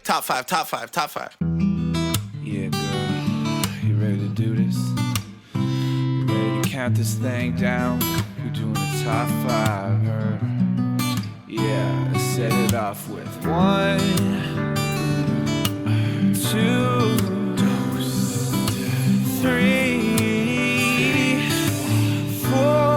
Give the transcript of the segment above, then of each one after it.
top five. Yeah, girl, you ready to do this? You ready to count this thing down? We're doing the top 5, her. Yeah, let's set it off with 1, 2, 3, 4.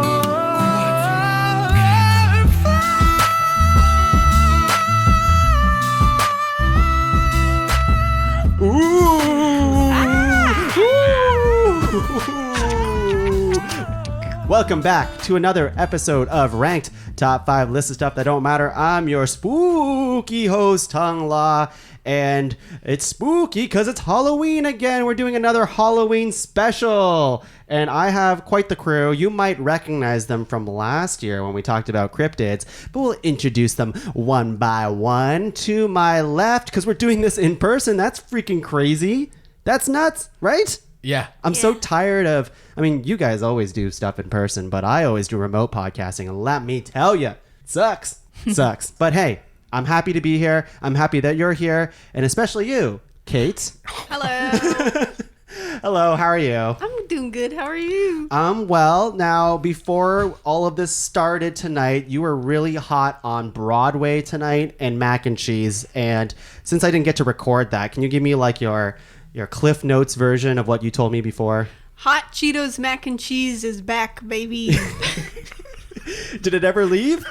Welcome back to another episode of Ranked Top 5 List of Stuff That Don't Matter. I'm your spooky host, Tuong La, and it's spooky because it's Halloween again. We're doing another Halloween special, and I have quite the crew. You might recognize them from last year when we talked about cryptids, but we'll introduce them one by one. To my left, because we're doing this in person, that's freaking crazy. That's nuts, right? Yeah. I'm so tired of, you guys always do stuff in person, but I always do remote podcasting, and let me tell you, it sucks. Sucks. But hey, I'm happy to be here. I'm happy that you're here, and especially you, Kate. Hello. Hello, how are you? I'm doing good. How are you? Well, now, before all of this started tonight, you were really hot on Broadway tonight and mac and cheese, and since I didn't get to record that, can you give me like your Cliff Notes version of what you told me before? Hot Cheetos mac and cheese is back, baby. Did it ever leave?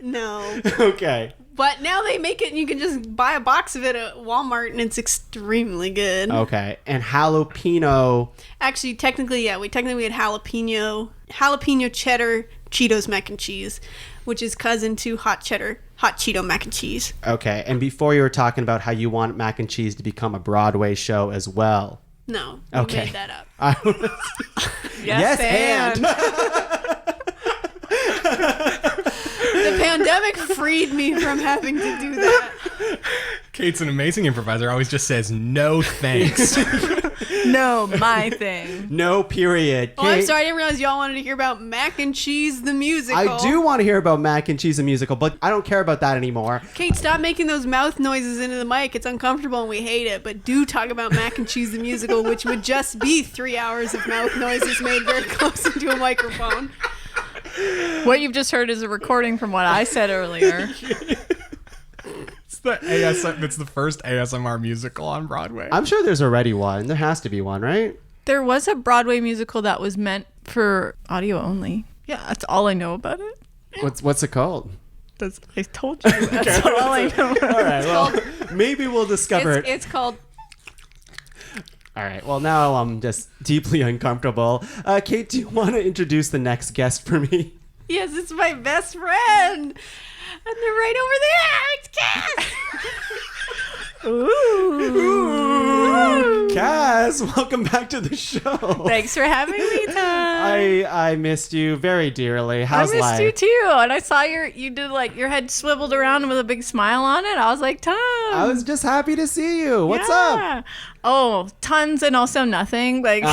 No. Okay. But now they make it and you can just buy a box of it at Walmart and it's extremely good. Okay. And jalapeno. Actually, technically, yeah. We had jalapeno cheddar Cheetos mac and cheese, which is cousin to hot Cheeto mac and cheese. Okay. And before you were talking about how you want mac and cheese to become a Broadway show as well. No. You Okay. made that up. Yes, and. The pandemic freed me from having to do that. Kate's an amazing improviser. Always just says no thanks. No, my thing. No, period. Oh, I'm Kate, sorry. I didn't realize y'all wanted to hear about Mac and Cheese, the musical. I do want to hear about mac and cheese, the musical, but I don't care about that anymore. Kate, stop making those mouth noises into the mic. It's uncomfortable and we hate it. But do talk about Mac and Cheese, the musical, which would just be 3 hours of mouth noises made very close into a microphone. What you've just heard is a recording from what I said earlier. It's the first ASMR musical on Broadway. I'm sure there's already one. There has to be one, right? There was a Broadway musical that was meant for audio only. Yeah, that's all I know about it. What's it called? I told you. That's all I know. All right, well, maybe we'll discover it. It's called... All right, well, now I'm just deeply uncomfortable. Kate, do you want to introduce the next guest for me? Yes, it's my best friend. And they're right over there. It's Cas. Ooh. Cas, welcome back to the show. Thanks for having me, Tom. I missed you very dearly. How's I missed life? you too, and I saw you did like your head swiveled around with a big smile on it. I was like, Tom. I was just happy to see you. What's up? Oh, tons and also nothing. Like,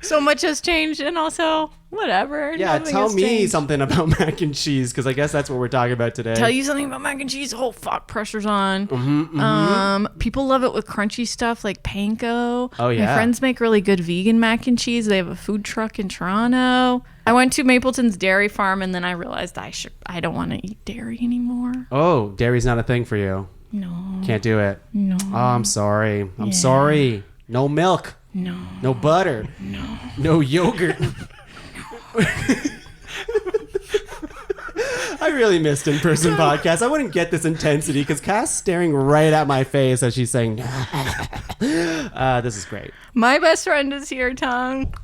so much has changed, and also whatever. Yeah, nothing tell has me changed. something about mac and cheese, because I guess that's what we're talking about today. Tell you something about mac and cheese. Oh fuck, pressure's on. Mm-hmm. People love it with crunchy stuff like panko. Oh yeah. My friends make really good vegan mac and cheese. They have a food truck in Toronto. I went to Mapleton's dairy farm, and then I realized I don't want to eat dairy anymore. Oh, dairy's not a thing for you. No. Can't do it. No. Oh, I'm sorry. I'm sorry. No milk. No. No butter. No. No yogurt. I really missed in-person podcasts. I wouldn't get this intensity because Cas staring right at my face as she's saying, this is great. My best friend is here, Tuong.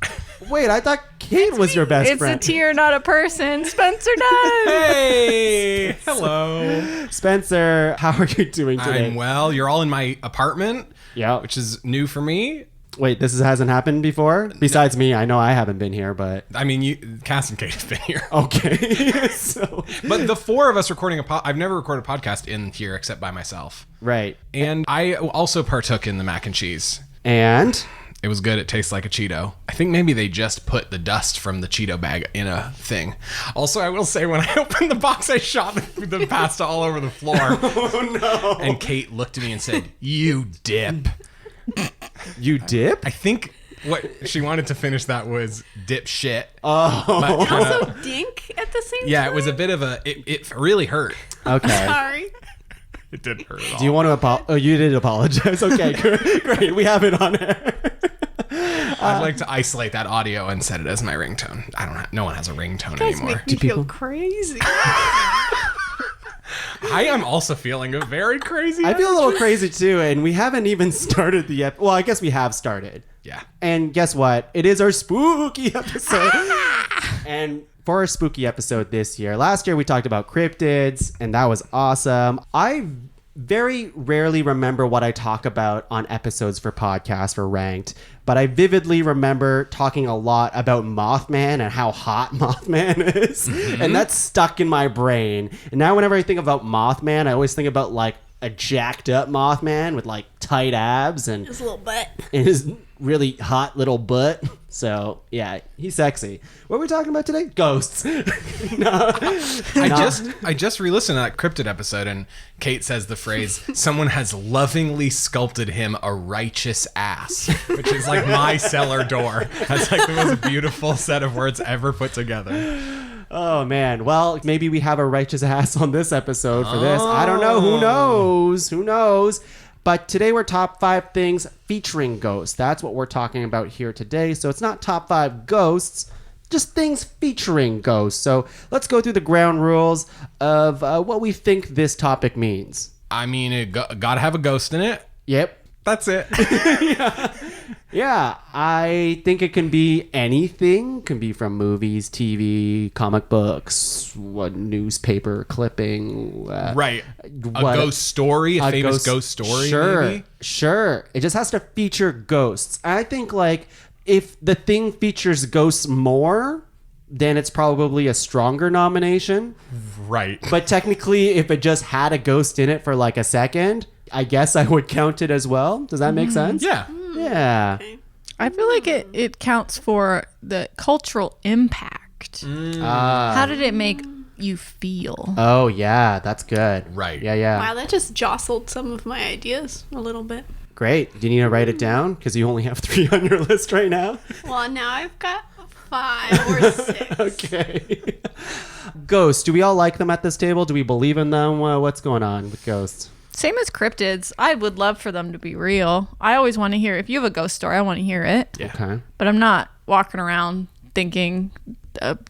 Wait, I thought Kate was your best It's friend. a tier, not a person. Spencer Dunn. Hey! Hello. Spencer, how are you doing today? I'm well. You're all in my apartment, Yeah. which is new for me. Wait, this hasn't happened before? Besides me, I know I haven't been here, but... I mean, Cas and Kate have been here. Okay. So... But the four of us recording I've never recorded a podcast in here except by myself. Right. And I also partook in the mac and cheese. And... It was good. It tastes like a Cheeto. I think maybe they just put the dust from the Cheeto bag in a thing. Also, I will say, when I opened the box, I shot the pasta all over the floor. Oh, no. And Kate looked at me and said, "You dip." You dip? I think what she wanted to finish that was dip shit. Oh. But Also, dink at the same time. yeah, it was a bit of a... It really hurt. Okay. Sorry. It didn't hurt at all. Do you want to apologize? Oh, you did apologize. Okay, great. We have it on air. I'd like to isolate that audio and set it as my ringtone. No one has a ringtone You guys anymore. make me feel crazy. I am also feeling a very crazy... I feel a little crazy too, and we haven't even started the well, I guess we have started. Yeah. And guess what? It is our spooky episode. And for our spooky episode this year, last year we talked about cryptids, and that was awesome. I very rarely remember what I talk about on episodes for podcasts for Ranked, but I vividly remember talking a lot about Mothman and how hot Mothman is. And that's stuck in my brain. And now whenever I think about Mothman, I always think about like a jacked up Mothman with like tight abs and His little butt. his really hot little butt. So yeah, he's sexy. What are we talking about today? Ghosts. I just re-listened to that cryptid episode, and Kate says the phrase, "Someone has lovingly sculpted him a righteous ass," which is like my cellar door. That's like the most beautiful set of words ever put together. Oh man. Well, maybe we have a righteous ass on this episode for this. I don't know. Who knows? Who knows? But today we're top 5 things featuring ghosts. That's what we're talking about here today. So it's not top 5 ghosts, just things featuring ghosts. So let's go through the ground rules of what we think this topic means. I mean, it gotta have a ghost in it. Yep. That's it. Yeah, I think it can be anything. Can be from movies, TV, comic books, newspaper clipping. Right. A ghost story, a famous ghost story, Sure, maybe? sure. It just has to feature ghosts. I think like if the thing features ghosts more, then it's probably a stronger nomination. Right. But technically, if it just had a ghost in it for like a second, I guess I would count it as well. Does that make sense? Yeah. Yeah. I feel like it counts for the cultural impact. How did it make you feel? Oh, yeah. That's good. Right. Yeah, yeah. Wow, that just jostled some of my ideas a little bit. Great. Do you need to write it down? Because you only have 3 on your list right now. Well, now I've got 5 or 6. Okay. Ghosts. Do we all like them at this table? Do we believe in them? What's going on with ghosts? Same as cryptids. I would love for them to be real. I always want to hear, if you have a ghost story, I want to hear it. Yeah. Okay. But I'm not walking around thinking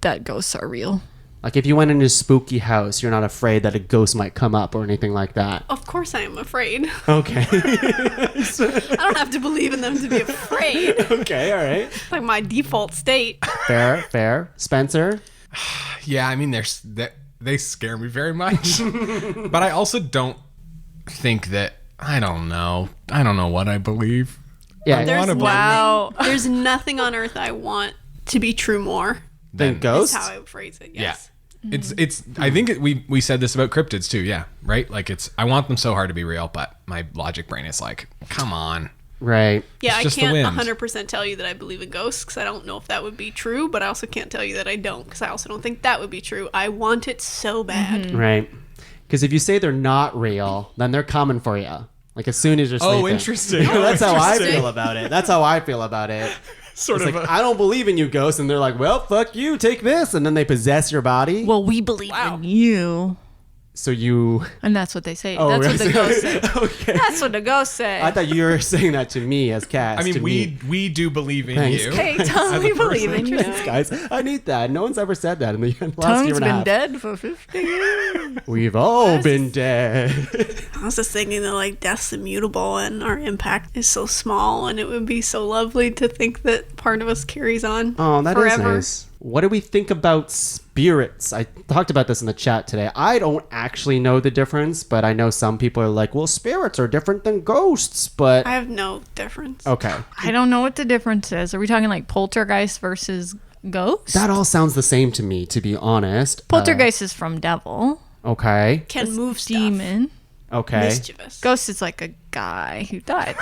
that ghosts are real. Like if you went into a spooky house, you're not afraid that a ghost might come up or anything like that. Of course I am afraid. Okay. I don't have to believe in them to be afraid. Okay, all right. It's like my default state. Fair, fair. Spencer? Yeah, I mean, they scare me very much. But I also don't think that... I don't know what I believe. Yeah. There's nothing on earth I want to be true more. Then ghosts? That's how I would phrase it, yes. Yeah. It's I think we said this about cryptids too, yeah, right? Like I want them so hard to be real, but my logic brain is like, come on. Right. Yeah, It's I just the can't wind. 100% tell you that I believe in ghosts because I don't know if that would be true, but I also can't tell you that I don't because I also don't think that would be true. I want it so bad. Right. Because if you say they're not real, then they're coming for you. Like as soon as you're sleeping. Oh, interesting. That's how I Interesting. feel about it. That's how I feel about it. Sort It's of like, I don't believe in you, ghosts. And they're like, well, fuck you. Take this. And then they possess your body. Well, we believe in you. So you... And that's what they say. Oh, That's what the ghosts say. Okay. That's what the ghosts say. I thought you were saying that to me as Cas. I mean, to me. we do believe in Thanks. you. Hey, totally believe in you. Thanks, guys. I need that. No one's ever said that in the last Tongue's year and a been half. dead for 50 years. We've all been dead. I was just thinking that like death's immutable and our impact is so small and it would be so lovely to think that part of us carries on Oh, that is forever. nice. What do we think about spirits? I talked about this in the chat today. I don't actually know the difference, but I know some people are like, well, spirits are different than ghosts, but... I have no difference. Okay. I don't know what the difference is. Are we talking like poltergeist versus ghost? That all sounds the same to me, to be honest. Poltergeist is from devil. Okay. Can move stuff. Demon. Okay. Mischievous. Ghost is like a guy who died.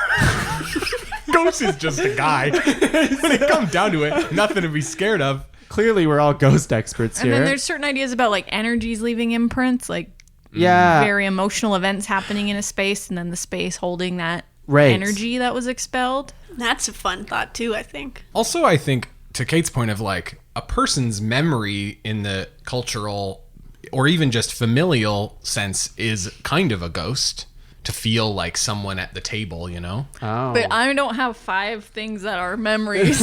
Ghost is just a guy. When it comes down to it, nothing to be scared of. Clearly, we're all ghost experts And here. then there's certain ideas about like energies leaving imprints, like yeah. very emotional events happening in a space, and then the space holding that Right. energy that was expelled. That's a fun thought too, I think. Also, I think, to Kate's point of like a person's memory in the cultural or even just familial sense is kind of a ghost. To feel like someone at the table, you know? Oh. But I don't have 5 things that are memories.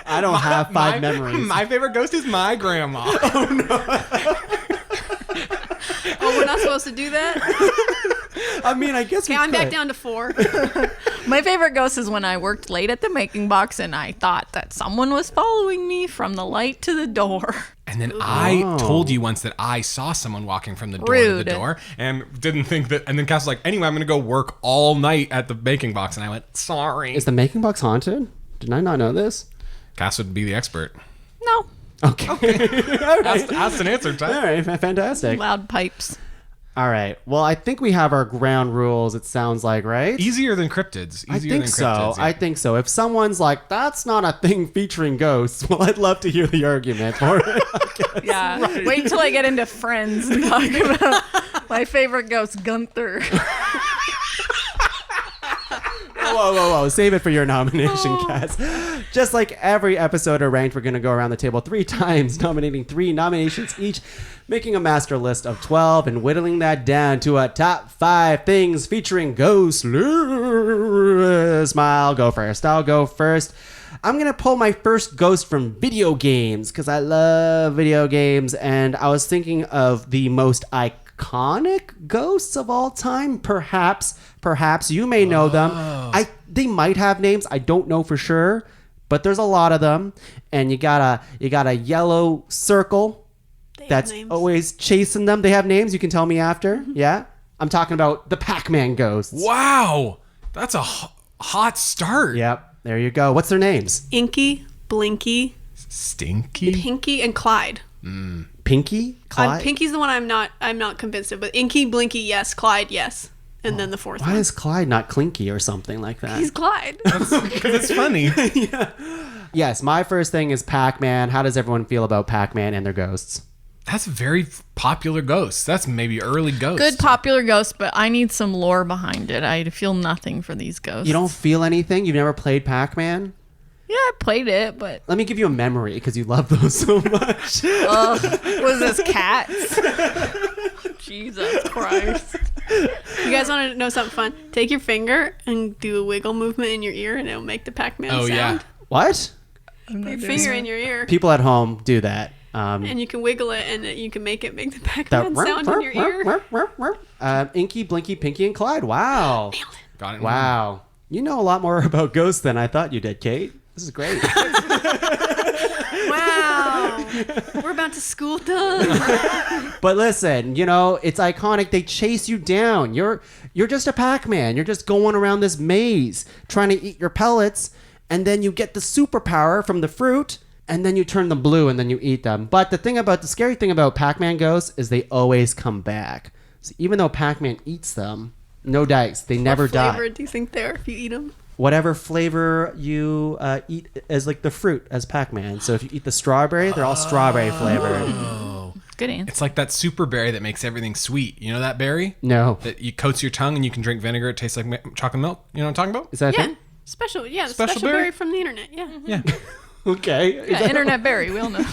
I don't have 5 memories. My favorite ghost is my grandma. Oh, we're not supposed to do that? I mean, I guess we Okay, I'm back could. down to 4. My favorite ghost is when I worked late at the making box and I thought that someone was following me from the light to the door. And then I told you once that I saw someone walking from the door to Rude. the door and didn't think that. And then Cass was like, anyway, I'm going to go work all night at the baking box. And I went, sorry. Is the making box haunted? Did I not know this? Cass would be the expert. No. Okay. All right. Asked and answered. All right, fantastic. Loud pipes. All right. Well, I think we have our ground rules, it sounds like, right? Easier than cryptids. I Easier think than so. cryptids, yeah. I think so. If someone's like, that's not a thing featuring ghosts, well, I'd love to hear the argument for it. Yeah. Wait until I get into Friends and talk about my favorite ghost, Gunther. Whoa. Save it for your nomination, Cass. Just like every episode of Ranked, we're going to go around the table 3 times, nominating 3 nominations each, making a master list of 12 and whittling that down to a top 5 things featuring ghosts. Smile, go first. I'll go first. I'm going to pull my first ghost from video games because I love video games, and I was thinking of the most iconic ghosts of all time. Perhaps you may know them. They might have names. I don't know for sure, but there's a lot of them. And you got a yellow circle that's names. always chasing them. They have names. You can tell me after. Yeah, I'm talking about the Pac-Man ghosts. Wow. That's a hot start. Yep. There you go. What's their names? Inky, Blinky, Stinky. Pinky, and Clyde. Pinky, Clyde. Pinky's the one I'm not convinced of, but Inky, Blinky, yes. Clyde, yes. And then the fourth Why one. is Clyde not Clinky or something like that? He's Clyde. Because it's funny. Yes, my first thing is Pac-Man. How does everyone feel about Pac-Man and their ghosts? That's a very popular ghost. That's maybe early ghost. Good popular ghost, but I need some lore behind it. I feel nothing for these ghosts. You don't feel anything? You've never played Pac-Man? Yeah, I played it, but Let me give you a memory because you love those so much. was this cats? Jesus Christ. You guys want to know something fun? Take your finger and do a wiggle movement in your ear, and it'll make the Pac-Man Oh, sound. yeah. What? Put your finger in your ear, People at home do that. and you can wiggle it, and you can make it make the Pac-Man sound in your ear. Inky, Blinky, Pinky, and Clyde. Wow. Got it. Wow. You know a lot more about ghosts than I thought you did, Kate. This is great. Wow. We're about to school done. But listen, it's iconic. They chase you down. You're just a Pac-Man. You're just going around this maze trying to eat your pellets, and then you get the superpower from the fruit, and then you turn them blue, and then you eat them. But the scary thing about Pac-Man ghosts is they always come back. So even though Pac-Man eats them, no dice. They never What flavor die. do you think they are if you eat them? Whatever flavor you eat as like the fruit as Pac-Man. So if you eat the strawberry, they're all strawberry flavored. Good answer. It's like that super berry that makes everything sweet. You know that berry? No. That you coats your tongue and you can drink vinegar. It tastes like chocolate milk. You know what I'm talking about? Is that a Yeah. thing? The Special special berry? berry from the internet. Yeah. Yeah. Okay. Yeah, internet berry, we all know.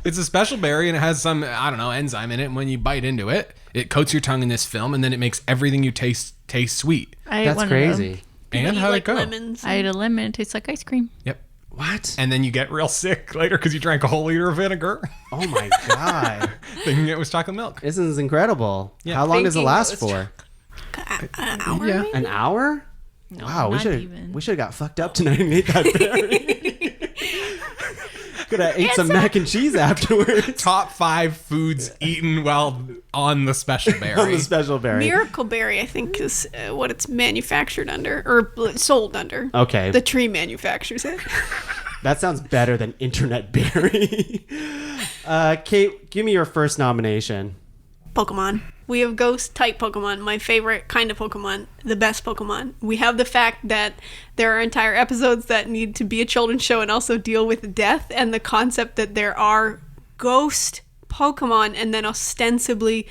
It's a special berry and it has some, I don't know, enzyme in it. And when you bite into it, it coats your tongue in this film and then it makes everything you taste sweet. I ate That's one of crazy. them. And Eat, how'd like it go? lemons. I ate a lemon. It tastes like ice cream. Yep. What? And then you get real sick later because you drank a whole liter of vinegar. Oh my god. Thinking it was chocolate milk. This is incredible. Yeah. How long does it Thinking last it was for? An hour, Yeah. maybe? An hour? Wow, we not should even. have got fucked up tonight and ate that berry. Could have ate some mac and cheese afterwards. Top 5 foods eaten while on the special On berry. the special berry. Miracle berry, I think, is what it's manufactured under or sold under. Okay. The tree manufactures it. That sounds better than internet berry. Kate, give me your first nomination. Pokemon. We have ghost type Pokemon, my favorite kind of Pokemon, the best Pokemon. We have the fact that there are entire episodes that need to be a children's show and also deal with death, and the concept that there are ghost Pokemon and then ostensibly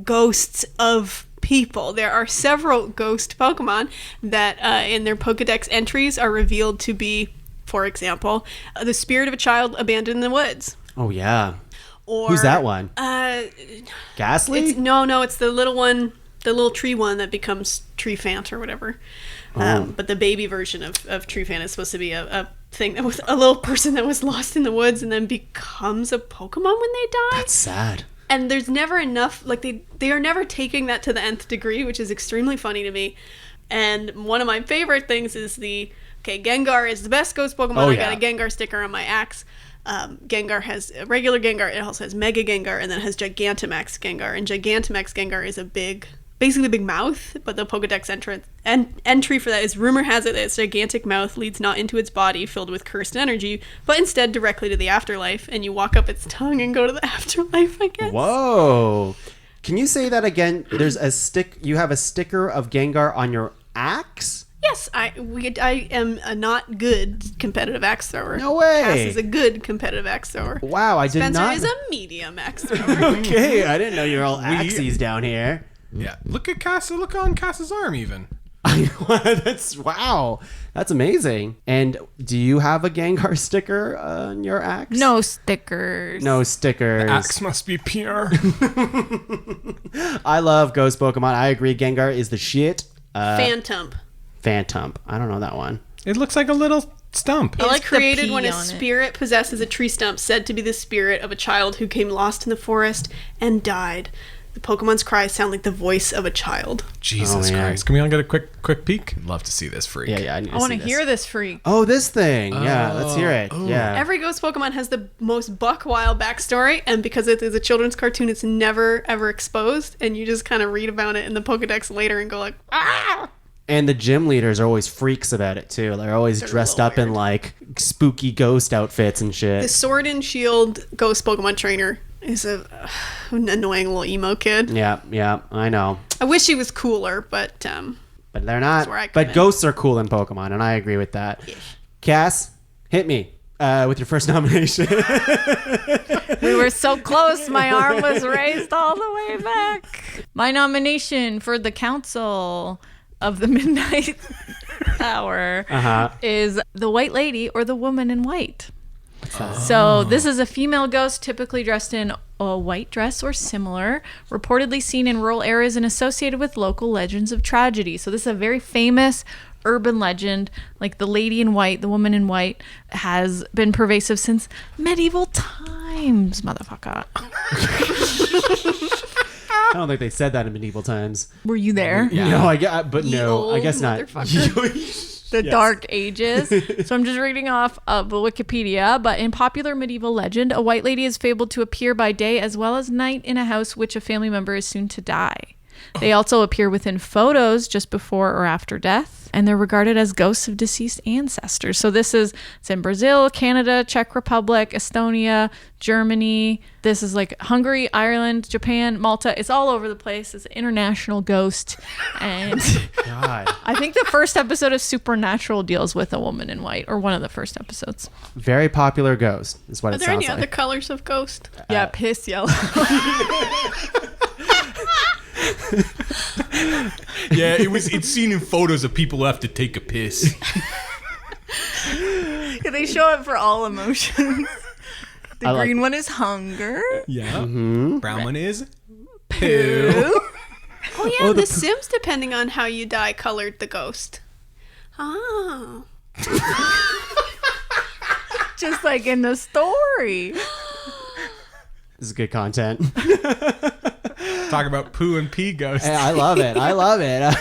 ghosts of people. There are several ghost Pokemon that in their Pokedex entries are revealed to be, for example, the spirit of a child abandoned in the woods. Oh, yeah. Or, Who's that one? Ghastly? It's the little one, the little tree one that becomes Treefant or whatever. But the baby version of Treefant is supposed to be a thing that was a little person that was lost in the woods and then becomes a Pokemon when they die. That's sad. And there's never enough, like they are never taking that to the nth degree, which is extremely funny to me. And one of my favorite things is Gengar is the best ghost Pokemon. Oh, I yeah. got a Gengar sticker on my axe. Gengar has a regular Gengar, it also has Mega Gengar, and then it has Gigantamax Gengar. And Gigantamax Gengar is basically a big mouth, but the Pokedex entry for that is rumor has it that its gigantic mouth leads not into its body filled with cursed energy, but instead directly to the afterlife, and you walk up its tongue and go to the afterlife, I guess. Whoa. Can you say that again? You have a sticker of Gengar on your axe? Yes, I am a not good competitive axe thrower. No way. Cass is a good competitive axe thrower. Wow, I did Spencer not. is a medium axe thrower. Okay, I didn't know you were all axies down here. Yeah. Look at Cass. Look on Cass's arm even. Wow. That's amazing. And do you have a Gengar sticker on your axe? No stickers. No stickers. Axe must be pure. I love ghost Pokemon. I agree. Gengar is the shit. Phantom. Phantom. I don't know that one. It looks like a little stump. It is like the created P when a on it. spirit possesses a tree stump said to be the spirit of a child who came lost in the forest and died. The Pokemon's cries sound like the voice of a child. Jesus Oh, man. Christ. Can we all get a quick peek? Love to see this freak. Yeah. I want to hear this freak. Oh, this thing. Yeah, let's hear it. Yeah. Every ghost Pokemon has the most buck-wild backstory, and because it is a children's cartoon, it's never, ever exposed, and you just kind of read about it in the Pokedex later and go like, ah! And the gym leaders are always freaks about it, too. They're always dressed little up in, weird. like, spooky ghost outfits and shit. The Sword and Shield ghost Pokemon trainer is an annoying little emo kid. Yeah, I know. I wish he was cooler, but But they're not. where I come But in. ghosts are cool in Pokemon, and I agree with that. Cass, hit me with your first nomination. We were so close. My arm was raised all the way back. My nomination for the Council of the Midnight Hour is the White Lady or the Woman in White. So this is a female ghost typically dressed in a white dress or similar, reportedly seen in rural areas and associated with local legends of tragedy. So this is a very famous urban legend. Like the lady in white, the woman in white, has been pervasive since medieval times, motherfucker. I don't think they said that in medieval times. Were you there? No, I guess not. The Dark Ages. So I'm just reading off of Wikipedia, but in popular medieval legend, a white lady is fabled to appear by day as well as night in a house which a family member is soon to die. They also appear within photos just before or after death, and they're regarded as ghosts of deceased ancestors. So it's in Brazil, Canada, Czech Republic, Estonia, Germany. This is like Hungary, Ireland, Japan, Malta. It's all over the place. It's an international ghost. And God. I think the first episode of Supernatural deals with a woman in white, or one of the first episodes. Very popular ghost is what Are it there sounds any like. other colors of ghost? Yeah, piss yellow. Yeah, it's seen in photos of people who have to take a piss. Yeah, they show it for all emotions. The green one is hunger. Yeah. Brown one is poo. Oh yeah, The Sims, depending on how you die, colored the ghost. Oh. Just like in the story. This is good content. Talk about poo and pee ghosts. Hey, I love it.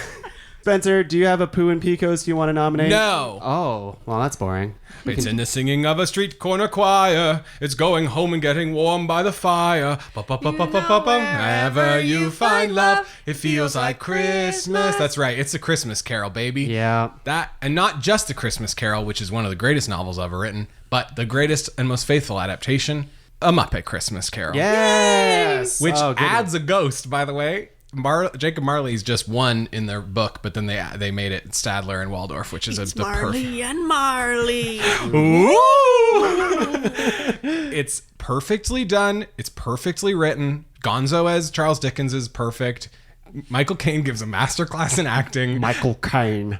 Spencer, do you have a poo and pee ghost you want to nominate? No. Oh, well, that's boring. It's in the singing of a street corner choir. It's going home and getting warm by the fire. Wherever you find love, it feels like Christmas. That's right. It's a Christmas Carol, baby. Yeah. That, and not just a Christmas Carol, which is one of the greatest novels ever written, but the greatest and most faithful adaptation. A Muppet Christmas Carol. Yes. Which Oh, goodness. adds a ghost, by the way. Jacob Marley's just one in their book, but then they made it Stadler and Waldorf, which is It's the perfect. Marley and Marley. It's perfectly done. It's perfectly written. Gonzo as Charles Dickens is perfect. Michael Caine gives a masterclass in acting. Michael Caine.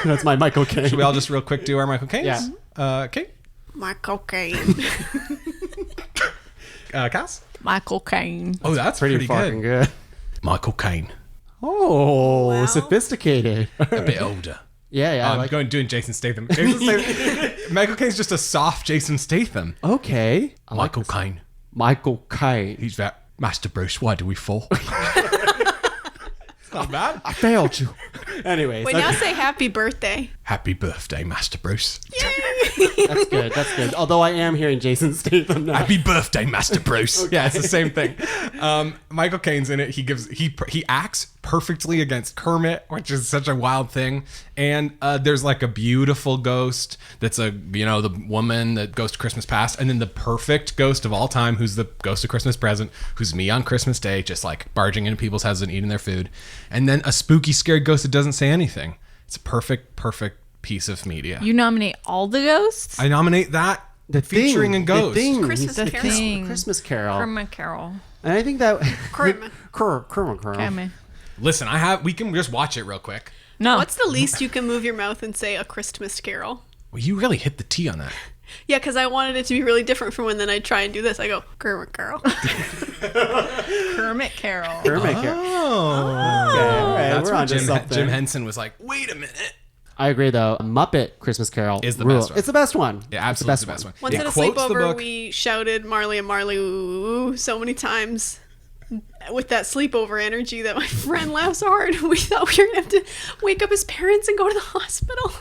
That's my Michael Caine. Should we all just real quick do our Michael Caines? Yeah. Kate? Michael Caine. Cass? Michael Caine. Oh, that's Pretty pretty, fucking good. good. Michael Caine. Oh, Wow. sophisticated. A bit older. Yeah. I'm doing Jason Statham. Michael Caine's just a soft Jason Statham. Okay. Michael Caine. Michael Caine. He's that Master Bruce. Why do we fall? Not bad. I failed you. Anyways, Wait, now say happy birthday. Happy birthday, Master Bruce. that's good. That's good. Although I am hearing Jason Statham now. Happy birthday, Master Bruce. Yeah, it's the same thing. Michael Caine's in it. He acts perfectly against Kermit, which is such a wild thing. And there's like a beautiful ghost that's the woman that goes to Christmas past, and then the perfect ghost of all time, who's the ghost of Christmas present, who's me on Christmas Day, just like barging into people's houses and eating their food. And then a spooky, scared ghost that doesn't say anything. It's a perfect piece of media. You nominate all the ghosts? I nominate that featuring a ghost. The thing. Christmas The Carol. thing. Christmas Carol. Kermit Carol. And I think that Kermit. Kermit. Kermit. Listen, we can just watch it real quick. No. What's the least you can move your mouth and say a Christmas Carol? Well, you really hit the T on that. Yeah, because I wanted it to be really different from when then I try and do this. I go, Kermit Carol. Kermit Carol? Kermit Carol. Oh. Okay, all right, That's we're where on to something. Jim Henson was like, wait a minute. I agree, though. Muppet Christmas Carol Is the rule. best one. It's the best one. Yeah, It's absolutely the best one. Once It at a quotes the sleepover, book. we shouted Marley and Marley ooh, so many times with that sleepover energy that my friend laughed so hard. We thought we were going to have to wake up his parents and go to the hospital.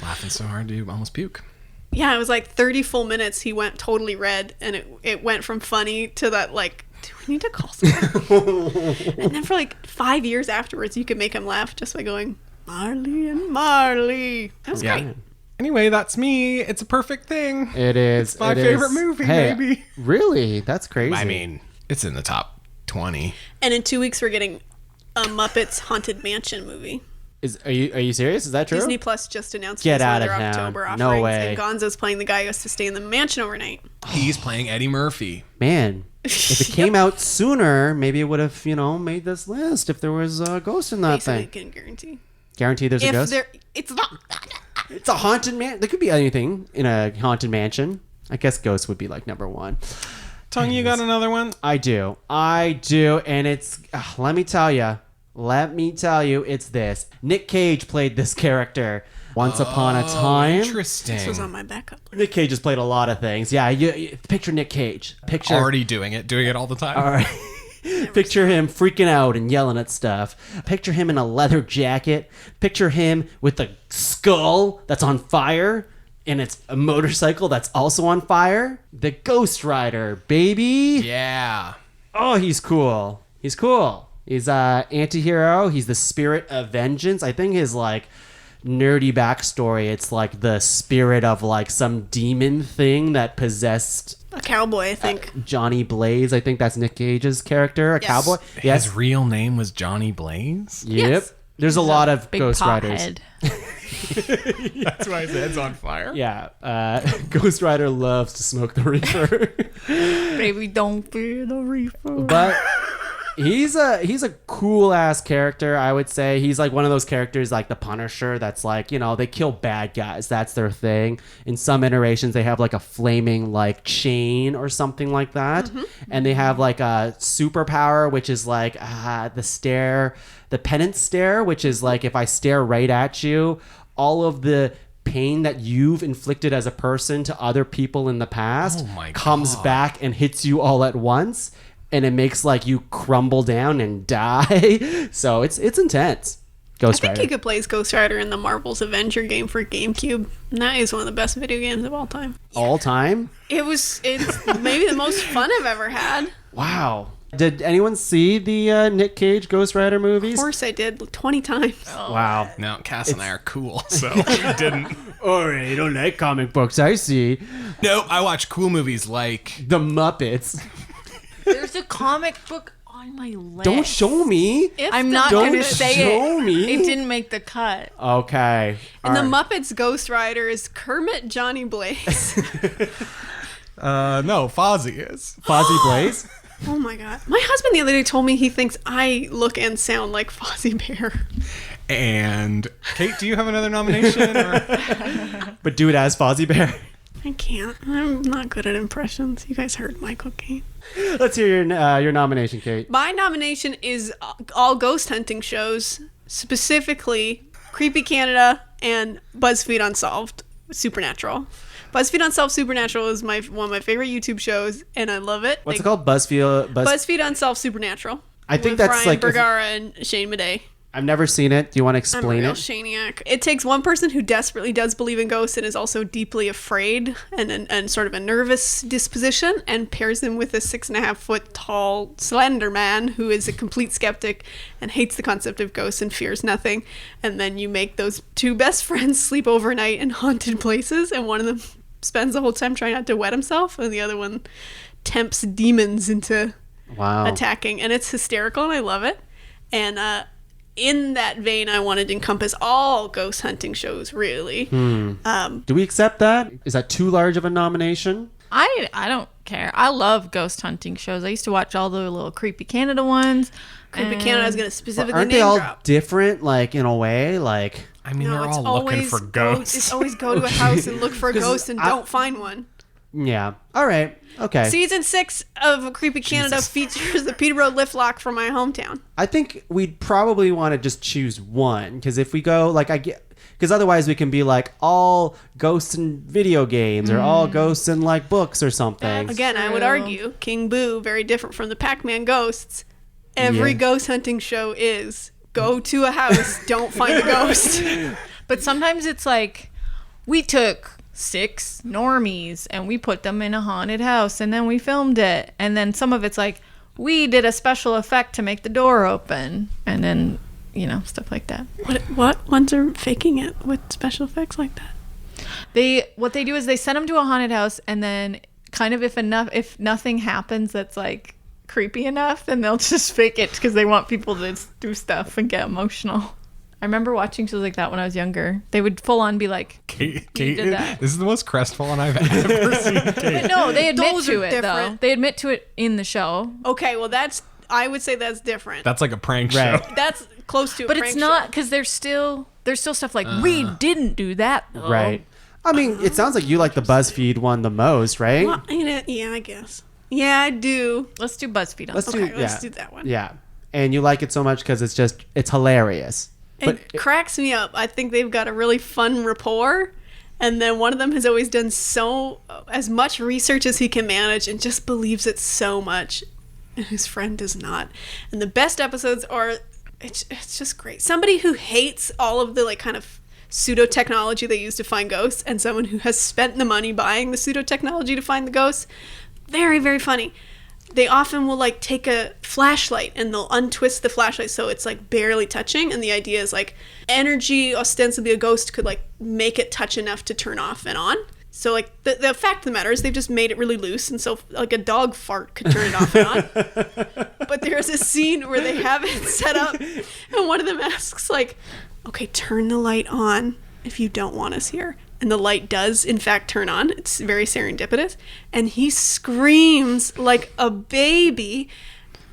Laughing so hard you almost puke. Yeah, it was like 30 full minutes. He went totally red, and it went from funny to that, like, do we need to call someone? And then for like 5 years afterwards, you could make him laugh just by going, Marley and Marley. That was great. Anyway, that's me. It's a perfect thing. It is. It's my it favorite is. movie, Hey, baby. Really? That's crazy. I mean, it's in the top 20. And in 2 weeks, we're getting a Muppets Haunted Mansion movie. Are you serious? Is that true? Disney Plus just announced Get it's one out of of their town. October No offerings, way. and Gonzo's playing the guy who has to stay in the mansion overnight. He's playing Eddie Murphy. Man, if it came out sooner, maybe it would have, made this list if there was a ghost in that Basically, thing. can guarantee. Guarantee there's a If ghost? there, it's not. It's a haunted man. There could be anything in a haunted mansion. I guess ghosts would be like number one. Tong, you got another one? I do. And it's, let me tell you, it's this. Nick Cage played this character once upon a time. Interesting. This was on my backup. Nick Cage has played a lot of things. Yeah, you picture Nick Cage. Already doing it all the time. All right. Picture him freaking out and yelling at stuff. Picture him in a leather jacket. Picture him with a skull that's on fire. And it's a motorcycle that's also on fire. The Ghost Rider, baby. Yeah. Oh, he's cool. He's anti-hero. He's the spirit of vengeance. I think his nerdy backstory, it's like the spirit of some demon thing that possessed A cowboy, I think. Johnny Blaze. I think that's Nick Cage's character, a Yes. cowboy. His real name was Johnny Blaze? Yep. Yes. There's a lot of Big Ghost Riders. pothead. That's why his head's on fire? Yeah. Ghost Rider loves to smoke the reefer. Baby, don't fear the reefer. But he's a cool ass character, I would say. He's like one of those characters like the Punisher that's they kill bad guys. That's their thing. In some iterations they have a flaming chain or something like that. And they have a superpower which is the penance stare, which is if I stare right at you, all of the pain that you've inflicted as a person to other people in the past comes back and hits you all at once. And it makes you crumble down and die. So it's intense. Ghost I Rider. think he could play as Ghost Rider in the Marvel's Avenger game for GameCube. And that is one of the best video games of all time. All time? It's maybe the most fun I've ever had. Wow. Did anyone see the Nick Cage Ghost Rider movies? Of course I did, 20 times. Wow. No, Cass and I are cool, so we didn't. Oh, you don't like comic books, I see. No, I watch cool movies like... The Muppets. There's a comic book on my list. Don't show me. I'm not Don't going to say show it. me. It didn't make the cut. Okay. And the All right. Muppets Ghost Rider is Kermit Johnny Blaze. No, Fozzie is. Fozzie Blaze? Oh my god. My husband the other day told me he thinks I look and sound like Fozzie Bear. And Kate, do you have another nomination? Or... But do it as Fozzie Bear. I can't. I'm not good at impressions. You guys heard Michael Caine. Let's hear your nomination, Kate. My nomination is all ghost hunting shows, specifically Creepy Canada and BuzzFeed Unsolved Supernatural. BuzzFeed Unsolved Supernatural is one of my favorite YouTube shows, and I love it. What's it called? BuzzFeed Unsolved Supernatural. I think with that's Brian like... Bergara and Shane Madej. I've never seen it. Do you want to I'm a explain real it? Shaniac. It takes one person who desperately does believe in ghosts and is also deeply afraid and sort of a nervous disposition, and pairs them with a 6.5-foot tall slender man who is a complete skeptic and hates the concept of ghosts and fears nothing. And then you make those two best friends sleep overnight in haunted places, and one of them spends the whole time trying not to wet himself, and the other one tempts demons into attacking. And it's hysterical, and I love it. And in that vein, I wanted to encompass all ghost hunting shows, really. Do we accept that? Is that too large of a nomination? I don't care. I love ghost hunting shows. I used to watch all the little Creepy Canada ones. Creepy Canada, I was going to specifically Aren't name they all drop. different, like, in a way? Like... I mean, No, they're it's all looking for ghosts. It's always go to a house and look for a ghost and don't find one. Yeah. All right. Okay. Season 6 of Creepy Canada features the Peterborough lift lock from my hometown. I think we'd probably want to just choose one, because if we go, like, because otherwise we can be like all ghosts in video games or all ghosts in like books or something. Again, I would True. argue King Boo, very different from the Pac-Man ghosts. Every Yeah. ghost hunting show is go to a house, don't find a ghost. But sometimes it's like, we took 6 normies and we put them in a haunted house and then we filmed it. And then some of it's like, we did a special effect to make the door open. And then, stuff like that. What ones are faking it with special effects like that? What they do is they send them to a haunted house, and then kind of if nothing happens that's like creepy enough, then they'll just fake it because they want people to do stuff and get emotional. I remember watching shows like that when I was younger. They would full on be like, Kate, did that. this is the most crestfallen I've ever seen Kate. but no, they admit Those to are it though. different. They admit to it in the show. Okay, well I would say that's different. That's like a prank Right. show. That's close to a But prank it's not, show. because there's still stuff like, we didn't do that though. Right. I mean, it sounds like you like the BuzzFeed one the most, right? Well, yeah, I guess. Yeah, I do. Let's do BuzzFeed on Let's something. Okay, let's do that one. Yeah. And you like it so much because it's hilarious. It cracks me up. I think they've got a really fun rapport. And then one of them has always done as much research as he can manage and just believes it so much. And his friend does not. And the best episodes are, it's just great. Somebody who hates all of the like kind of pseudo technology they use to find ghosts, and someone who has spent the money buying the pseudo technology to find the ghosts. Very, very funny. They often will like take a flashlight and they'll untwist the flashlight so it's like barely touching, and the idea is like energy, ostensibly a ghost could like make it touch enough to turn off and on. So like the fact of the matter is they've just made it really loose, and so like a dog fart could turn it off and on. But there's a scene where they have it set up and one of them asks like, okay, turn the light on if you don't want us here. And the light does, in fact, turn on. It's very serendipitous. And he screams like a baby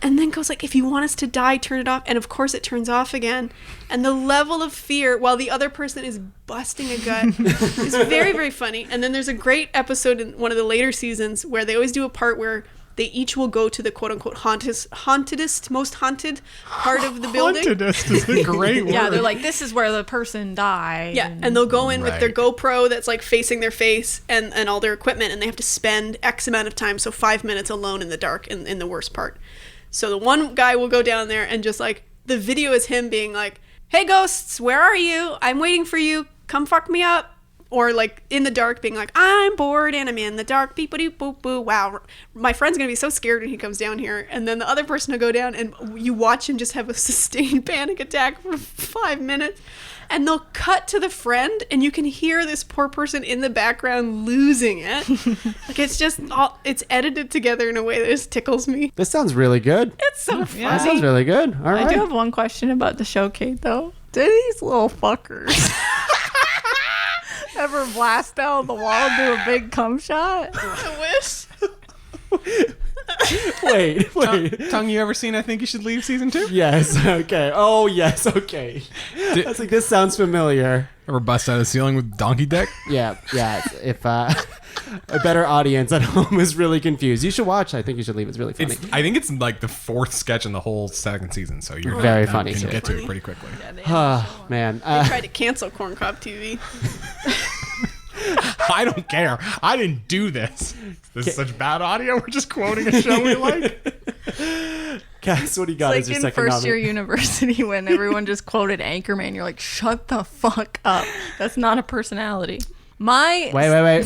and then goes like, if you want us to die, turn it off. And of course it turns off again. And the level of fear while the other person is busting a gut is very, very funny. And then there's a great episode in one of the later seasons where they always do a part where they each will go to the quote-unquote hauntedest, most haunted part of the building. Hauntedest is a great word. Yeah, they're like, this is where the person died. Yeah, and they'll go in with their Right. GoPro that's like facing their face and all their equipment, and they have to spend X amount of time, so 5 minutes alone in the dark in the worst part. So the one guy will go down there and just like, the video is him being like, hey ghosts, where are you? I'm waiting for you. Come fuck me up. Or like in the dark being like, I'm bored and I'm in the dark, beep boop boop boo. Wow, my friend's gonna be so scared when he comes down here. And then the other person will go down and you watch him just have a sustained panic attack for 5 minutes. And they'll cut to the friend and you can hear this poor person in the background losing it. Like it's edited together in a way that just tickles me. This sounds really good. It's so funny. That sounds really good. All right. I do have one question about the show, Kate, though. Did these little fuckers ever blast down the wall and do a big cum shot? I wish. Wait. Tongue, you ever seen I Think You Should Leave season 2? Yes. Okay. Oh, yes. Okay. I was like, this sounds familiar. Ever bust out of the ceiling with donkey dick? Yeah. If a better audience at home is really confused, you should watch. I think you should leave. It's really funny. I think it's like the 4th sketch in the whole 2nd season, so you're Very funny, You too. can get to it pretty quickly. Oh man. They tried to cancel Corn Cob TV. I don't care. I didn't do this. This is such bad audio. We're just quoting a show we like. Cass, what do you got as Like your in second first year nominee? university when everyone just quoted Anchorman, you're like, shut the fuck up. That's not a personality. Wait.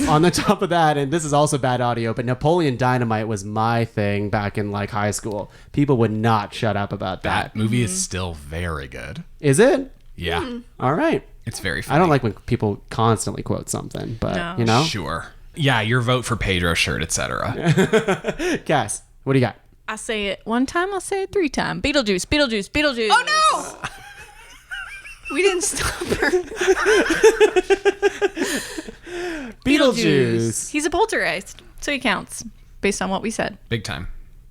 On the top of that, and this is also bad audio, but Napoleon Dynamite was my thing back in like high school. People would not shut up about that. That movie is still very good. Is it? Yeah. All right. It's very funny. I don't like when people constantly quote something, but No. you know. Sure. Yeah, your vote for Pedro shirt, etc. Cass, what do you got? I say it one time, I'll say it 3 times. Beetlejuice. Oh no! We didn't stop her. Beetlejuice. He's a poltergeist, so he counts based on what we said. Big time.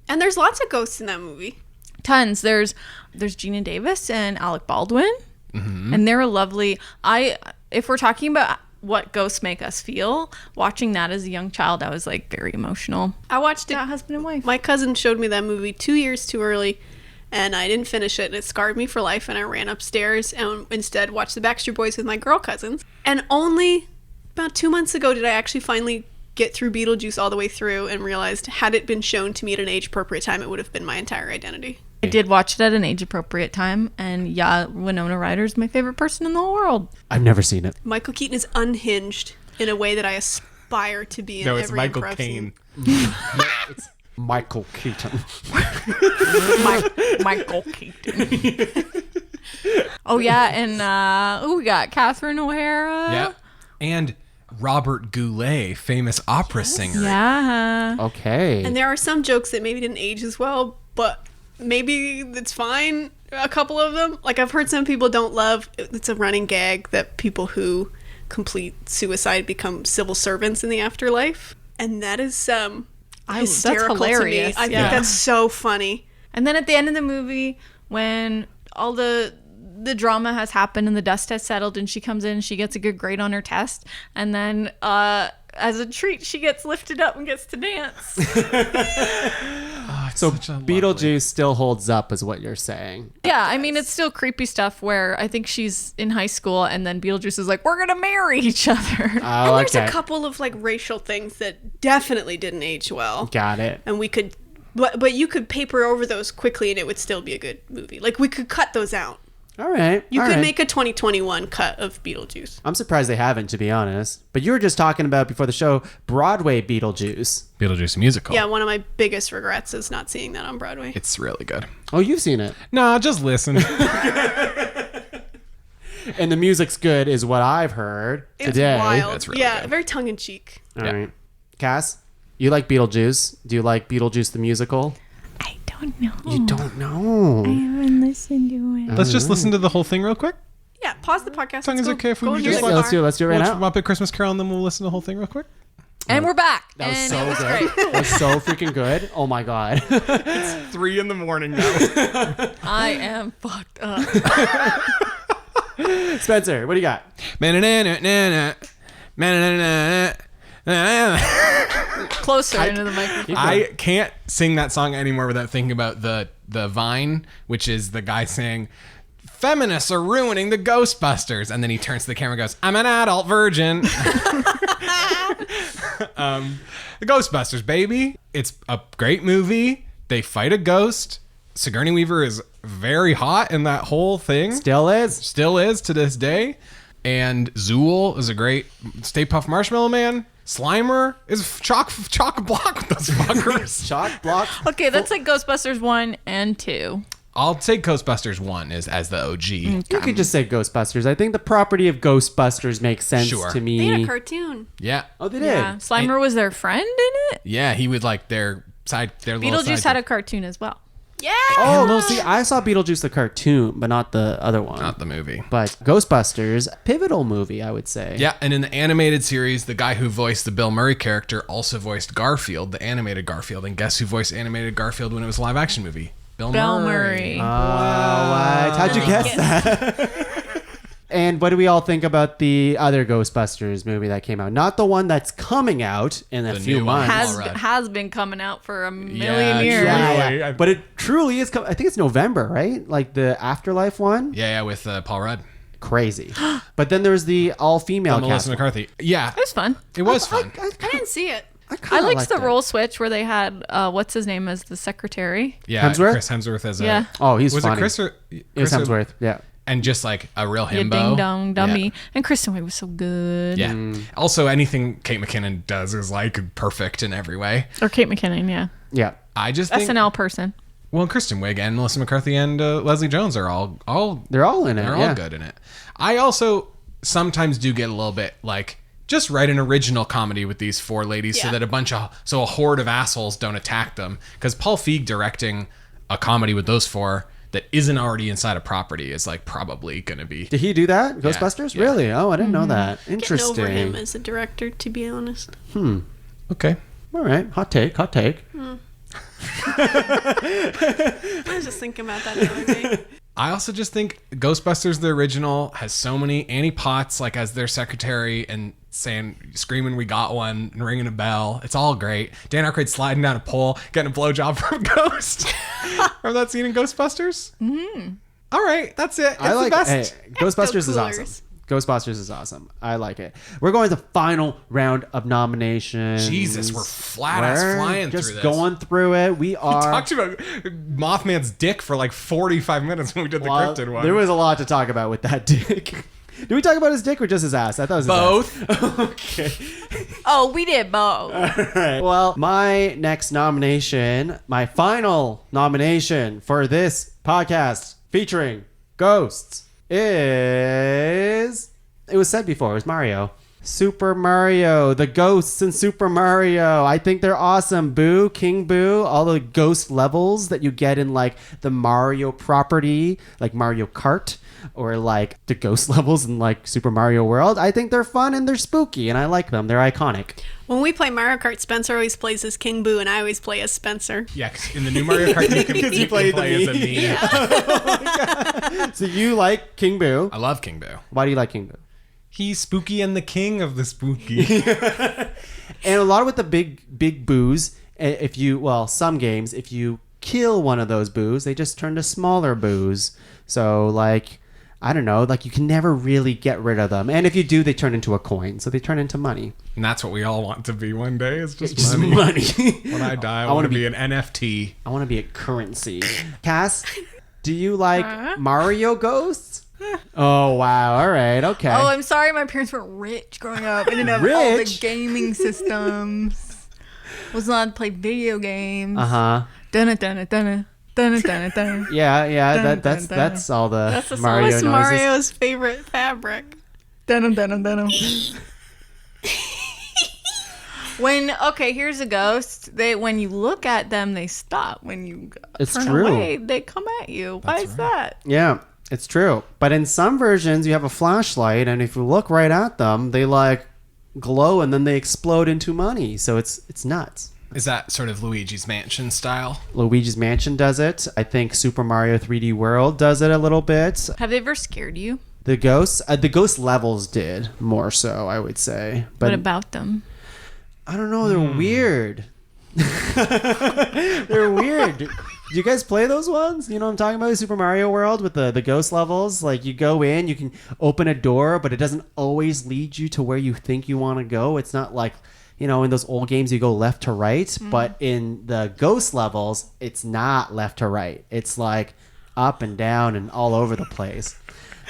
And there's lots of ghosts in that movie. Tons. There's Gina Davis and Alec Baldwin, and they're a lovely. If we're talking about what ghosts make us feel, watching that as a young child, I was like very emotional. I watched it. That husband and wife. My cousin showed me that movie 2 years too early, and I didn't finish it, and it scarred me for life, and I ran upstairs and instead watched the Backstreet Boys with my girl cousins. And only about 2 months ago did I actually finally get through Beetlejuice all the way through and realized had it been shown to me at an age-appropriate time, it would have been my entire identity. I did watch it at an age-appropriate time, and yeah, Winona Ryder's my favorite person in the whole world. I've never seen it. Michael Keaton is unhinged in a way that I aspire to be in No, it's every Michael improv Caine. scene. It's Michael Keaton. Michael Keaton. Oh yeah, and we got Catherine O'Hara. Yeah. And Robert Goulet, famous opera singer. Yeah. Okay. And there are some jokes that maybe didn't age as well, but maybe it's fine. A couple of them. Like I've heard some people don't love, it's a running gag that people who complete suicide become civil servants in the afterlife. And that is hysterical hilarious. to me. I Yeah. think that's so funny. And then at the end of the movie, when all the drama has happened and the dust has settled and she comes in and she gets a good grade on her test, and then as a treat she gets lifted up and gets to dance. So Such a lovely- Beetlejuice still holds up, is what you're saying. Yeah, I mean, it's still creepy stuff where I think she's in high school and then Beetlejuice is like, we're gonna marry each other. Oh, And there's okay. a couple of like racial things that definitely didn't age well. Got it. And we could but you could paper over those quickly and it would still be a good movie. Like we could cut those out. All right. You all could right. make a 2021 cut of Beetlejuice. I'm surprised they haven't, to be honest. But you were just talking about before the show Broadway Beetlejuice. Beetlejuice musical. Yeah, one of my biggest regrets is not seeing that on Broadway. It's really good. Oh, you've seen it. No, just listen. And the music's good, is what I've heard It's today. wild. That's really yeah, good. very tongue in cheek. All Yeah. right. Cass, you like Beetlejuice. Do you like Beetlejuice the musical? I don't know. You don't know. I haven't listened to it. Let's just listen to the whole thing real quick. Yeah, pause the podcast. Tongue, Let's is go- it okay if we go would into just the Yeah, like- let's do it. Let's do it right Watch now. Muppet Christmas Carol and then we'll listen to the whole thing real quick. And we're back. That was and so it was good. great. That was so freaking good. Oh my god. 3 in the morning now. I am fucked up. Spencer, what do you got? Closer into the microphone. I can't sing that song anymore without thinking about the Vine, which is the guy saying, "Feminists are ruining the Ghostbusters," and then he turns to the camera and goes, "I'm an adult virgin." The Ghostbusters, baby. It's a great movie. They fight a ghost. Sigourney Weaver is very hot in that whole thing. Still is. Still is to this day. And Zool is a great Stay Puft Marshmallow Man. Slimer is chock block with those fuckers. Shock block. Okay, that's like Ghostbusters 1 and 2. I'll take Ghostbusters 1 as the OG. You could just say Ghostbusters. I think the property of Ghostbusters makes sense Sure. to me. They had a cartoon. Yeah. Oh, they did. Yeah. Slimer was their friend in it? Yeah, he would like their little Beetlejuice side- had a cartoon as well. Yeah. Oh, no, see, I saw Beetlejuice the cartoon, but not the other one. Not the movie. But Ghostbusters, pivotal movie, I would say. Yeah, and in the animated series, the guy who voiced the Bill Murray character also voiced Garfield, the animated Garfield. And guess who voiced animated Garfield when it was a live action movie? Bill Murray. Oh, what? How'd you guess that? And what do we all think about the other Ghostbusters movie that came out? Not the one that's coming out in a The few new one. months. Has been coming out for a million Yeah, years. Yeah. But it truly is. I think it's November, right? Like the Afterlife one. Yeah, with Paul Rudd. Crazy. But then there's the all-female Melissa cast. McCarthy. Yeah, It was fun. it was fun. I didn't see it. I liked the role switch where they had what's his name as the secretary. Yeah, Hemsworth? Chris Hemsworth as Yeah. Oh, he's was funny. it Chris or It was Hemsworth. Yeah. And just like a real Yeah, himbo. ding dong dummy. Yeah. And Kristen Wiig was so good. Yeah. Also, anything Kate McKinnon does is like perfect in every way. Or Kate McKinnon, yeah. Yeah. I just think, SNL person. well, Kristen Wiig and Melissa McCarthy and Leslie Jones are all They're all in it. they're yeah. all good in it. I also sometimes do get a little bit like, just write an original comedy with these four ladies so Yeah. that a horde of assholes don't attack them. Because Paul Feig directing a comedy with those four that isn't already inside a property is like probably gonna be. Did he do that? Ghostbusters? yeah. Really? Oh, I didn't know that. Getting Interesting. over him as a director, to be honest. Okay. All right. Hot take. Hot take. I was just thinking about that the other day. I also just think Ghostbusters, the original, has so many Annie Potts like as their secretary and screaming "We got one" and ringing a bell. It's all great. Dan Aykroyd sliding down a pole, getting a blowjob from Ghost. Remember that scene in Ghostbusters? Mm-hmm. All right, that's it. It's I like the best. hey, Ghostbusters is Ecto-coolers. awesome. Ghostbusters is awesome. I like it. We're going to the final round of nominations. Jesus, we're flat ass We're flying just through this. going through it. We are. Talked about Mothman's dick for like 45 minutes when we did the Well, cryptid one. There was a lot to talk about with that dick. Did we talk about his dick or just his ass? I thought it was his ass. both. Okay. Oh, we did both. Right. Well, my next nomination, my final nomination for this podcast featuring ghosts is... It was said before, it was Mario. Super Mario, the ghosts in Super Mario. I think they're awesome. Boo, King Boo, all the ghost levels that you get in like the Mario property, like Mario Kart, or like the ghost levels in like Super Mario World. I think they're fun and they're spooky and I like them. They're iconic. When we play Mario Kart, Spencer always plays as King Boo, and I always play as Spencer. Yeah, 'cause in the new Mario Kart, you can, Because you play played the as a Mii. me. So you like King Boo. I love King Boo. Why do you like King Boo? He's spooky and the king of the spooky. And a lot with the big boos, if you, well, some games, if you kill one of those boos, they just turn to smaller boos. So like, I don't know, like you can never really get rid of them. And if you do, they turn into a coin. So they turn into money. And that's what we all want to be one day. It's just, Just money. money. When I die, I wanna want to be an NFT. I want to be a currency. Cass, do you like Mario ghosts? Oh, wow. All right. Okay. Oh, I'm sorry my parents weren't rich growing up. I didn't have all the Rich? gaming systems. Was allowed to play video games. Uh-huh. Dun dun dun dun dun dun. Yeah, Dun, that's dun, that's all the That's the Mario Mario noises. Mario's favorite fabric. Dun dun dun. Okay, here's a ghost. When you look at them, they stop. When you It's turn true. away, they come at you. Why is that? Yeah, it's true. But in some versions, you have a flashlight, and if you look right at them, they like glow, and then they explode into money. So it's nuts. Is that sort of Luigi's Mansion style? Luigi's Mansion does it. I think Super Mario 3D World does it a little bit. Have they ever scared you? The ghost levels did more so, I would say. But What about them? I don't know. They're weird. They're weird. Do you guys play those ones? You know what I'm talking about? Super Mario World with the ghost levels. Like you go in, you can open a door, but it doesn't always lead you to where you think you want to go. It's not like, you know, in those old games you go left to right, but in the ghost levels, it's not left to right. It's like up and down and all over the place.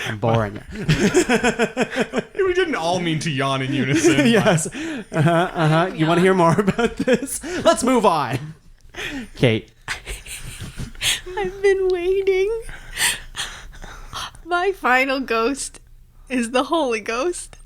I'm boring you. We didn't all mean to yawn in unison. Yes. You want to hear more about this? Let's move on. Kate. I've been waiting. My final ghost is the Holy Ghost.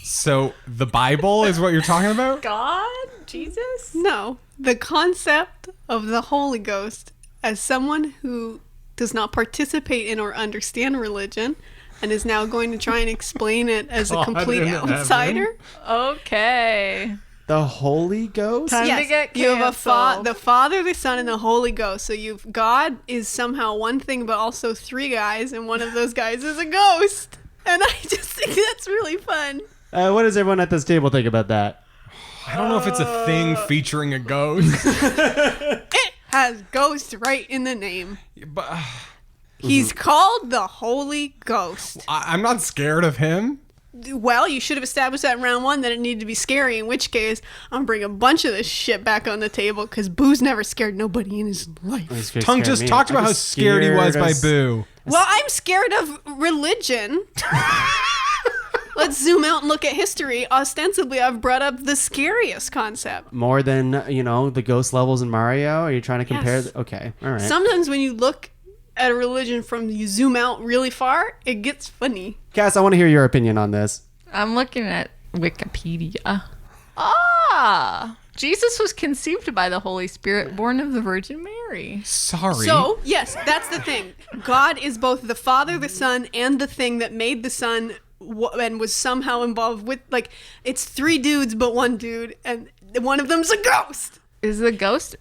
So the Bible is what you're talking about? God? Jesus? No, the concept of the Holy Ghost as someone who does not participate in or understand religion and is now going to try and explain it as a God complete in heaven. outsider. Okay. The Holy Ghost? Time to get you have canceled. the Father, the Son, and the Holy Ghost. So God is somehow one thing, but also three guys, and one of those guys is a ghost. And I just think that's really fun. What does everyone at this table think about that? I don't know if it's a thing featuring a ghost. It has ghost right in the name. But He's called the Holy Ghost. I'm not scared of him. Well, you should have established that in round one that it needed to be scary, in which case I'm going to bring a bunch of this shit back on the table because Boo's never scared nobody in his life. Tongue just talked about how scared he was by Boo. Well, I'm scared of religion. Let's zoom out and look at history. Ostensibly, I've brought up the scariest concept. More than, the ghost levels in Mario? Are you trying to compare? Yes. Okay, all right. Sometimes when you look at a religion from you zoom out really far, it gets funny. Cass, I want to hear your opinion on this. I'm looking at Wikipedia. Jesus was conceived by the Holy Spirit, born of the Virgin Mary. Sorry. So, yes, that's the thing. God is both the Father, the Son, and the thing that made the Son and was somehow involved with, it's three dudes but one dude, and one of them's a ghost. Is the ghost,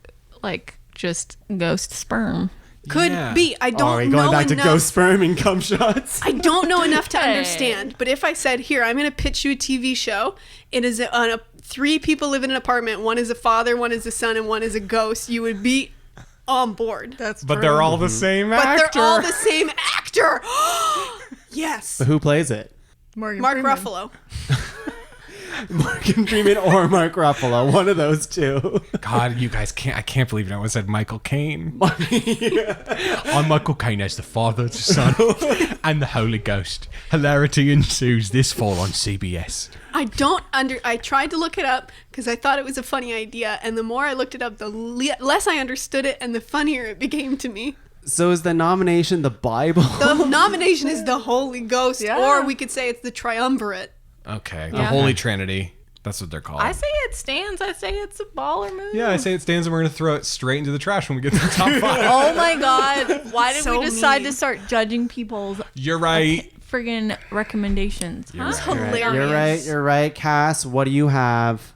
just ghost sperm? Could Yeah. be. I Are don't we know going back enough. to ghost sperm and cum shots? I don't know enough to Hey. understand. But if I said, here, I'm going to pitch you a TV show. It is three people live in an apartment. One is a father, one is a son, and one is a ghost. You would be on board. But they're all the same But actor. they're all the same actor. Yes. But who plays it? Mark Ruffalo. Morgan Freeman or Mark Ruffalo. One of those two. God, you guys I can't believe no one said Michael Caine. I'm Michael Caine as the Father, the Son, and the Holy Ghost. Hilarity ensues this fall on CBS. I tried to look it up because I thought it was a funny idea. And the more I looked it up, the less I understood it and the funnier it became to me. So is the nomination the Bible? The nomination is the Holy Ghost, Yeah. or we could say it's the triumvirate. Okay, the Yeah. Holy Trinity. That's what they're called. I say it stands. I say it's a baller move. Yeah, I say it stands and we're going to throw it straight into the trash when we get to the top 5. Oh my God. Why did So we decide mean. to start judging people's You're right. friggin' recommendations? Huh? It's hilarious. You're right. Cass, what do you have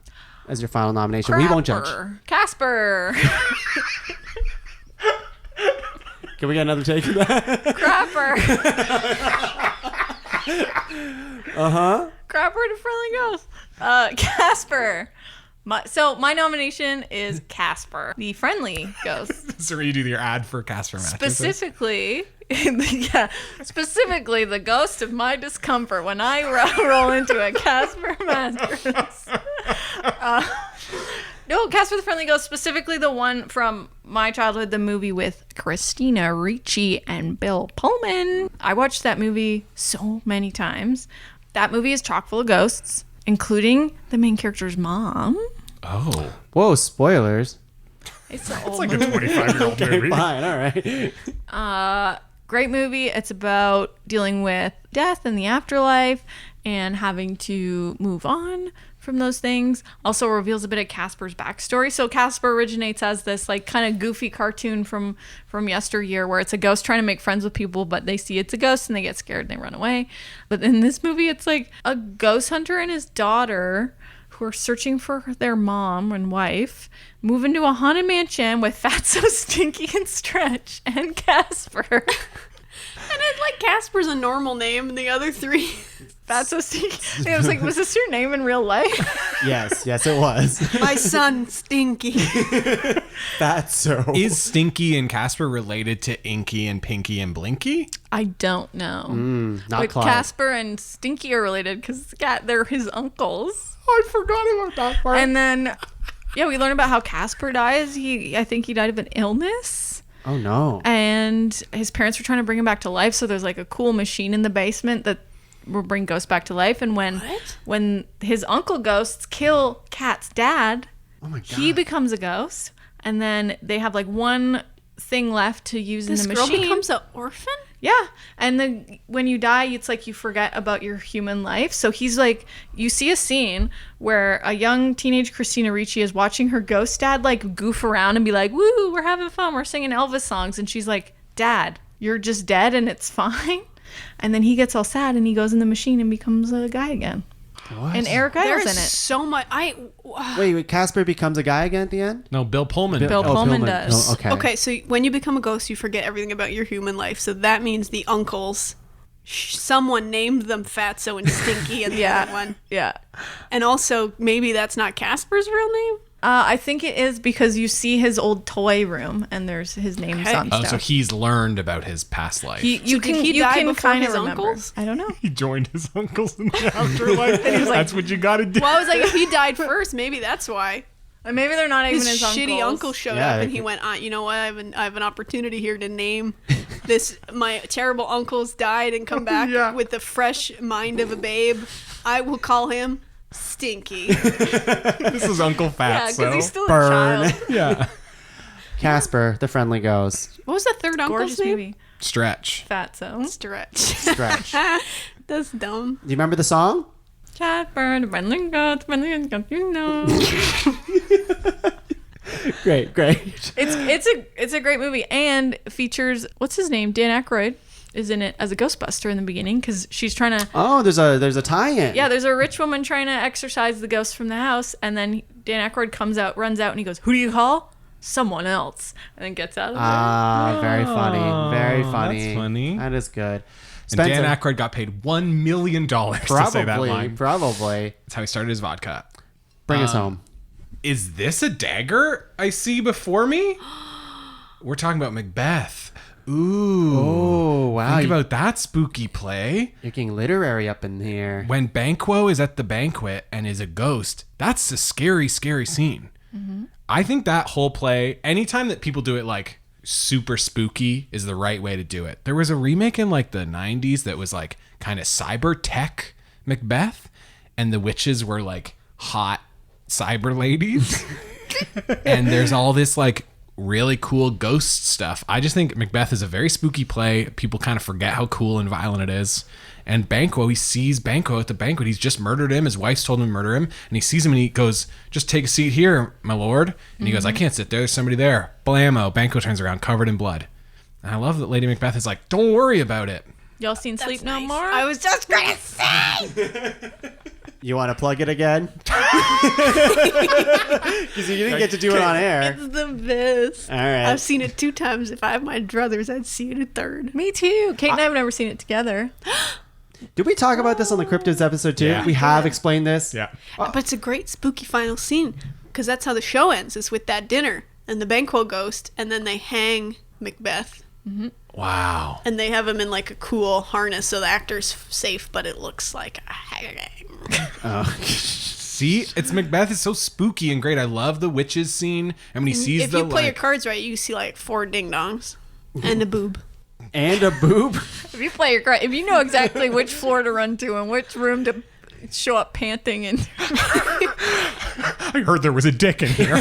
as your final nomination? We won't judge. Casper. Can we get another take of that? Crapper. Crapper and a friendly ghost. Casper. My nomination is Casper, the friendly ghost. So you do your ad for Casper mattresses. Specifically, specifically the ghost of my discomfort when I roll into a Casper mattress. No, Casper the Friendly Ghost, specifically the one from my childhood, the movie with Christina Ricci and Bill Pullman. I watched that movie so many times. That movie is chock full of ghosts, including the main character's mom. Oh. Whoa, spoilers. It's an old Like a movie. 25-year-old movie. Fine, all right. Great movie. It's about dealing with death and the afterlife and having to move on from those things. Also reveals a bit of Casper's backstory. So Casper originates as this kind of goofy cartoon from yesteryear where it's a ghost trying to make friends with people, but they see it's a ghost and they get scared and they run away. But in this movie, it's like a ghost hunter and his daughter who are searching for their mom and wife, move into a haunted mansion with Fatso, Stinky, and Stretch, and Casper. And it's like Casper's a normal name, and the other three. Fatso, Stinky. I was like, was this your name in real life? Yes, it was. My son, Stinky. That's so. Is Stinky and Casper related to Inky and Pinky and Blinky? I don't know. not But Clyde. Casper and Stinky are related because they're his uncles. I forgot about that part. And then, we learn about how Casper dies. I think he died of an illness. Oh no. And his parents were trying to bring him back to life, so there's like a cool machine in the basement that will bring ghosts back to life. And when his uncle ghosts kill Kat's dad, Oh my god. he becomes a ghost, and then they have like one thing left to use This in the girl machine. becomes an orphan? Yeah. And then when you die, it's like you forget about your human life. So he's like, you see a scene where a young teenage Christina Ricci is watching her ghost dad like goof around and be like, woo, we're having fun. We're singing Elvis songs. And she's like, Dad, you're just dead and it's fine. And then he gets all sad and he goes in the machine and becomes a guy again. What? And Eric Idle's in There's it. so much. Wait, Casper becomes a guy again at the end? No, Bill Pullman. Bill Pullman does. Oh, okay. Okay, so when you become a ghost, you forget everything about your human life. So that means the uncles, someone named them Fatso and Stinky in the other one. Yeah. And also, maybe that's not Casper's real name? I think it is because you see his old toy room and there's his name's Okay. on Oh, stuff. so he's learned about his past life. You So did can, he you die can before kinda his remember. uncles? I don't know. He joined his uncles in the afterlife. That's what you got to do. Well, I was like, if he died first, maybe that's why. Or maybe they're not even His his shitty uncles. uncle showed Yeah, up they and he could- went, you know what? I have an opportunity here to name this. My terrible uncle's died and come back with the fresh mind of a babe. I will call him Stinky. This is Uncle Yeah, Fatso. because he's still Burn. a child. Yeah. Casper, the friendly ghost. What was the third uncle's Gorgeous name? movie. Stretch. Fatso. Stretch. Stretch. Do That's dumb. you remember the song? Cat bird, friendly goat, you know. Great. It's a great movie and features what's his name? Dan Aykroyd is in it as a Ghostbuster in the beginning because she's trying to. Oh, there's a tie-in. Yeah, there's a rich woman trying to exorcise the ghost from the house, and then Dan Aykroyd runs out, and he goes, "Who do you call? Someone else," and then gets out of there. Ah, very funny. Very funny. That's funny. That is good. And Dan Aykroyd got paid $1 million to say that line. Probably. That's how he started his vodka. Bring us home. Is this a dagger I see before me? We're talking about Macbeth. Ooh. Oh, wow. Think about that spooky play. You're getting literary up in here. When Banquo is at the banquet and is a ghost, that's a scary, scary scene. Mm-hmm. I think that whole play, anytime that people do it like super spooky is the right way to do it. There was a remake in like the 90s that was like kind of cyber tech Macbeth, and the witches were like hot cyber ladies. And there's all this like really cool ghost stuff. I just think Macbeth is a very spooky play. People kind of forget how cool and violent it is. And Banquo, he sees Banquo at the banquet. He's just murdered him. His wife's told him to murder him. And he sees him and he goes, "Just take a seat here, my lord." And he goes, "I can't sit there. There's somebody there." Blammo. Banquo turns around covered in blood. And I love that Lady Macbeth is like, "Don't worry about it." Y'all seen Sleep No Nice. More? I was just gonna say. You want to plug it again? Because you didn't get to do it on air. It's the best. All right. I've seen it 2 times. If I have my druthers, I'd see it a third. Me too. Kate and I have never seen it together. Did we talk about this on the Cryptids episode too? Yeah. We have explained this. Yeah. But it's a great spooky final scene because that's how the show ends. Is with that dinner and the Banquo ghost, and then they hang Macbeth, Wow. and they have him in like a cool harness so the actor's safe, but it looks like a hang. See, it's Macbeth is so spooky and great. I love the witches scene. And when he sees If the you play your like, cards right, you see like 4 ding dongs and a boob. And a boob. If you play your card, if you know exactly which floor to run to and which room to show up panting and I heard there was a dick in here.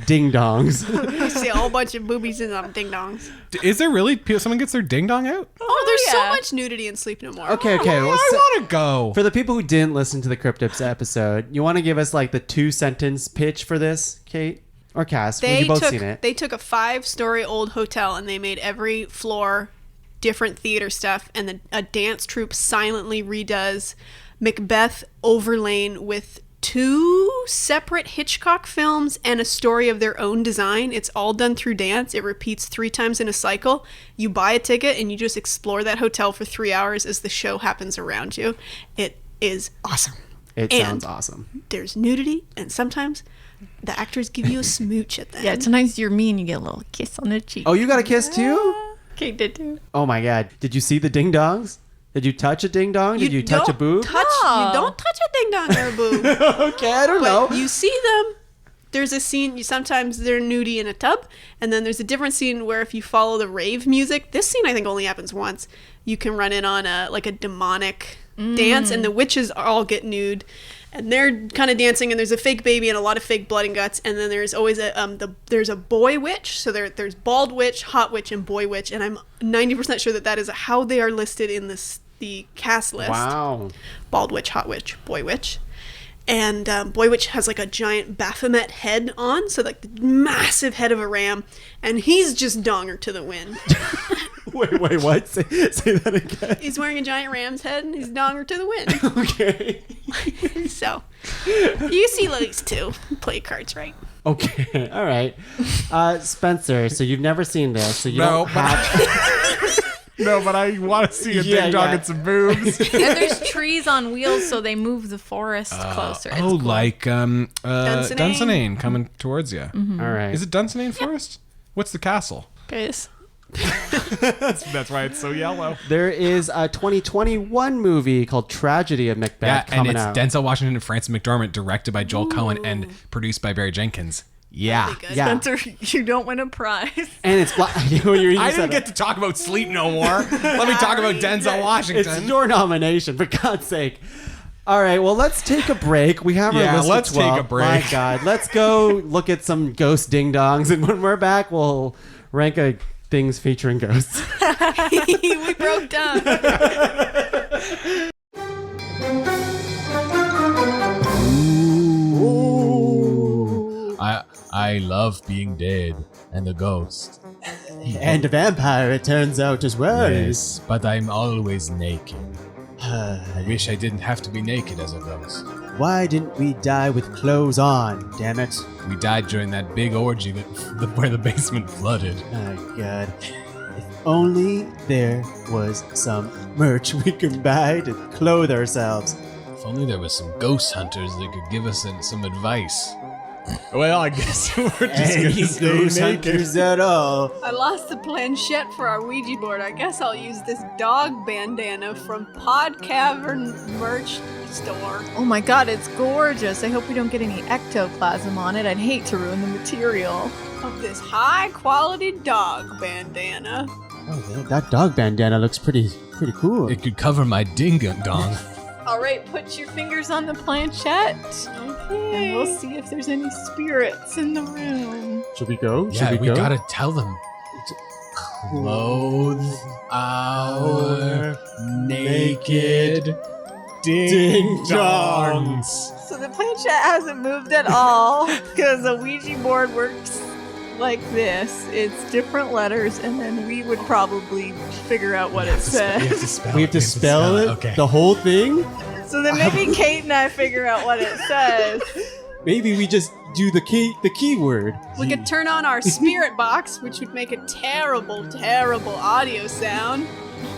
Ding dongs. You see a whole bunch of boobies and ding dongs. Is there really someone gets their ding dong out? Oh, there's yeah. so much nudity in Sleep No More. Okay. Well, I want to go. for the people who didn't listen to the Cryptids episode, you want to give us like the 2-sentence pitch for this, Kate or Cass? We've both seen it. They took a 5-story old hotel and they made every floor different theater stuff, and a dance troupe silently redoes Macbeth overlain with 2 separate Hitchcock films and a story of their own design. It's all done through dance. It repeats 3 times in a cycle. You buy a ticket and you just explore that hotel for 3 hours as the show happens around you. It is awesome. It and sounds awesome. There's nudity, and sometimes the actors give you a smooch at the yeah, end. sometimes you're me and you get a little kiss on the cheek. Oh, you got a kiss too? Kate did too. Oh my God! Did you see the ding dongs? Did you touch a ding dong? Did you touch a don't boob? You don't touch a ding dong or a boob. Okay, I don't know. But you see them. there's a scene, sometimes they're nudie in a tub, and then there's a different scene where if you follow the rave music, this scene I think only happens once, you can run in on a demonic dance, and the witches all get nude, and they're kind of dancing, and there's a fake baby and a lot of fake blood and guts, and then there's always there's a boy witch, so there's bald witch, hot witch, and boy witch, and I'm 90% sure that is how they are listed in the cast list. Wow. Bald witch, hot witch, boy witch. And boy witch has like a giant Baphomet head on, so like the massive head of a ram, and he's just donger to the wind. Wait, what? Say that again. He's wearing a giant ram's head, and he's donger to the wind. Okay. So, you see these two. Play cards right. Okay. All right. Spencer, so you've never seen this, so you No, don't have... No, but I want to see a ding dong and some boobs. And there's trees on wheels, so they move the forest closer. It's cool. Like Dunsinane. Dunsinane coming towards you. All right. Is it Dunsinane Forest? What's the castle? Guys. That's why it's so yellow. There is a 2021 movie called Tragedy of Macbeth Yeah, and coming it's out. Denzel Washington and Frances McDormand, directed by Joel Cohen and produced by Barry Jenkins. Yeah. Good. Yeah. Spencer, you don't win a prize. And it's black. I didn't get to talk about sleep no more. Let me talk about Denzel Washington. It's your nomination, for God's sake. All right, well, let's take a break. We have our Yeah, list let's of 12. take a break. My God, let's go look at some ghost ding-dongs, and when we're back, we'll rank things featuring ghosts. We broke down. I love being dead and a ghost. And a vampire, it turns out, as well. Yes, but I'm always naked. I wish I didn't have to be naked as a ghost. Why didn't we die with clothes on, damn it? We died during that big orgy where the basement flooded. My God. If only there was some merch we could buy to clothe ourselves. If only there was some ghost hunters that could give us some advice. Well, I guess we're just Any gonna stay ghost naked. hunters at all? I lost the planchette for our Ouija board. I guess I'll use this dog bandana from Pod Cavern merch store. Oh my god, it's gorgeous. I hope we don't get any ectoplasm on it. I'd hate to ruin the material. Of this high quality dog bandana. Oh, man, that dog bandana looks pretty cool. It could cover my ding-dong. All right, put your fingers on the planchette, and we'll see if there's any spirits in the room. Should we go? Yeah, Should we go? gotta tell them. Clothe our naked ding-dongs. So the planchette hasn't moved at all because a Ouija board works like this. It's different letters, and then we would probably figure out what it says. We have to spell it? Okay. The whole thing? So then maybe Kate and I figure out what it says. Maybe we just do the keyword. We could turn on our spirit box, which would make a terrible, terrible audio sound,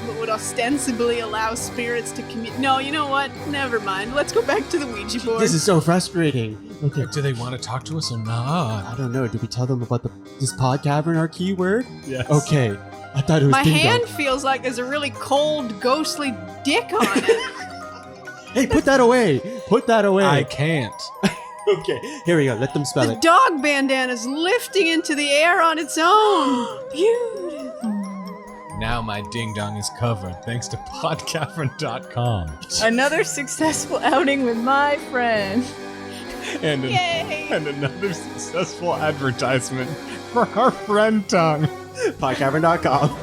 but would ostensibly allow spirits to communicate. No, you know what? Never mind. Let's go back to the Ouija board. This is so frustrating. Okay. Do they want to talk to us or not? I don't know. Did we tell them about this pod cavern, our keyword? Yes. Okay. I thought it was My ding-dong. hand feels like there's a really cold, ghostly dick on it. Hey, put that away. Put that away. I can't. Okay. Here we go. Let them spell The it. dog bandana's lifting into the air on its own. Beautiful. Now my ding-dong is covered thanks to podcavern.com. Another successful outing with my friend. And, Yay. and another successful advertisement for our friend Tongue. Podcavern.com.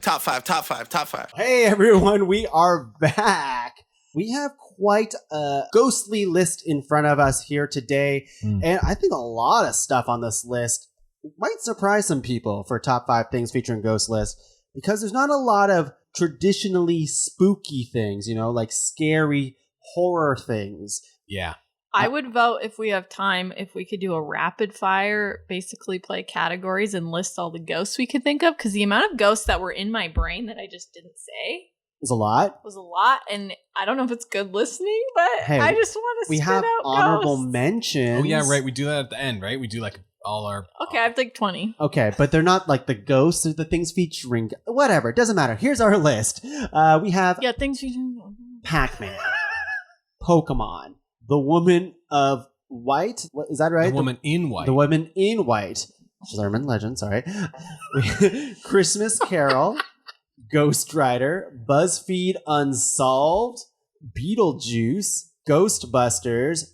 Top five. Hey, everyone. We are back. We have quite a ghostly list in front of us here today. And I think a lot of stuff on this list might surprise some people for top 5 things featuring ghost list, because there's not a lot of traditionally spooky things, like scary horror things. Yeah. I would vote, if we have time, if we could do a rapid fire, basically play categories and list all the ghosts we could think of, because the amount of ghosts that were in my brain that I just didn't say There's a lot. was a lot, and I don't know if it's good listening, but Hey, I just want to We spit have out honorable ghosts. mentions. Oh, yeah, right. We do that at the end, right? We do like all our... Okay, I have like 20. Okay, but they're not like the ghosts or the things featuring... Whatever, it doesn't matter. Here's our list. We have Yeah, things we do. Pac-Man, Pokemon, The Woman of White. Is that right? The woman in white. The woman in white. German legend, sorry. Christmas Carol, Ghost Rider, BuzzFeed Unsolved, Beetlejuice, Ghostbusters,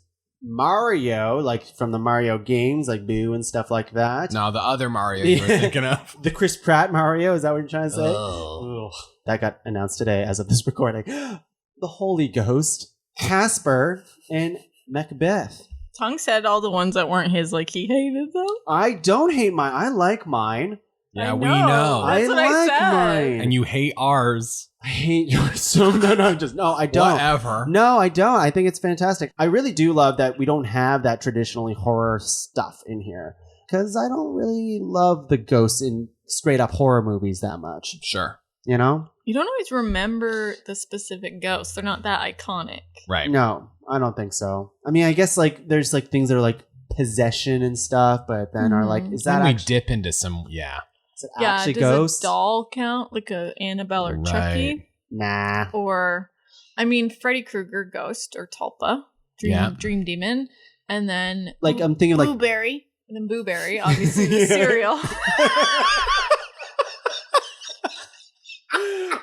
Mario, like from the Mario games, like Boo and stuff like that. No, the other Mario you were thinking of. The Chris Pratt Mario, is that what you're trying to say? Oh. Ugh. That got announced today as of this recording. The Holy Ghost, Casper, and Macbeth. Tongue said all the ones that weren't his, like he hated them. I don't hate mine. I like mine. Yeah, I we know. know. That's what I like said. mine. And you hate ours. I hate yours so no, I don't. Whatever. No, I don't. I think it's fantastic. I really do love that we don't have that traditionally horror stuff in here because I don't really love the ghosts in straight up horror movies that much. Sure. You know? You don't always remember the specific ghosts. They're not that iconic. Right. No, I don't think so. I mean, I guess like there's like things that are like possession and stuff, but then are like, is that Then we actually, dip into some, yeah. is it Yeah, actually does ghosts? a doll count? Like a Annabelle or Chucky? Right. Nah. Or, I mean, Freddy Krueger, Ghost, or Tulpa, Dream Demon. And then... Like I'm thinking like Blueberry. And then Boo Berry, obviously the cereal.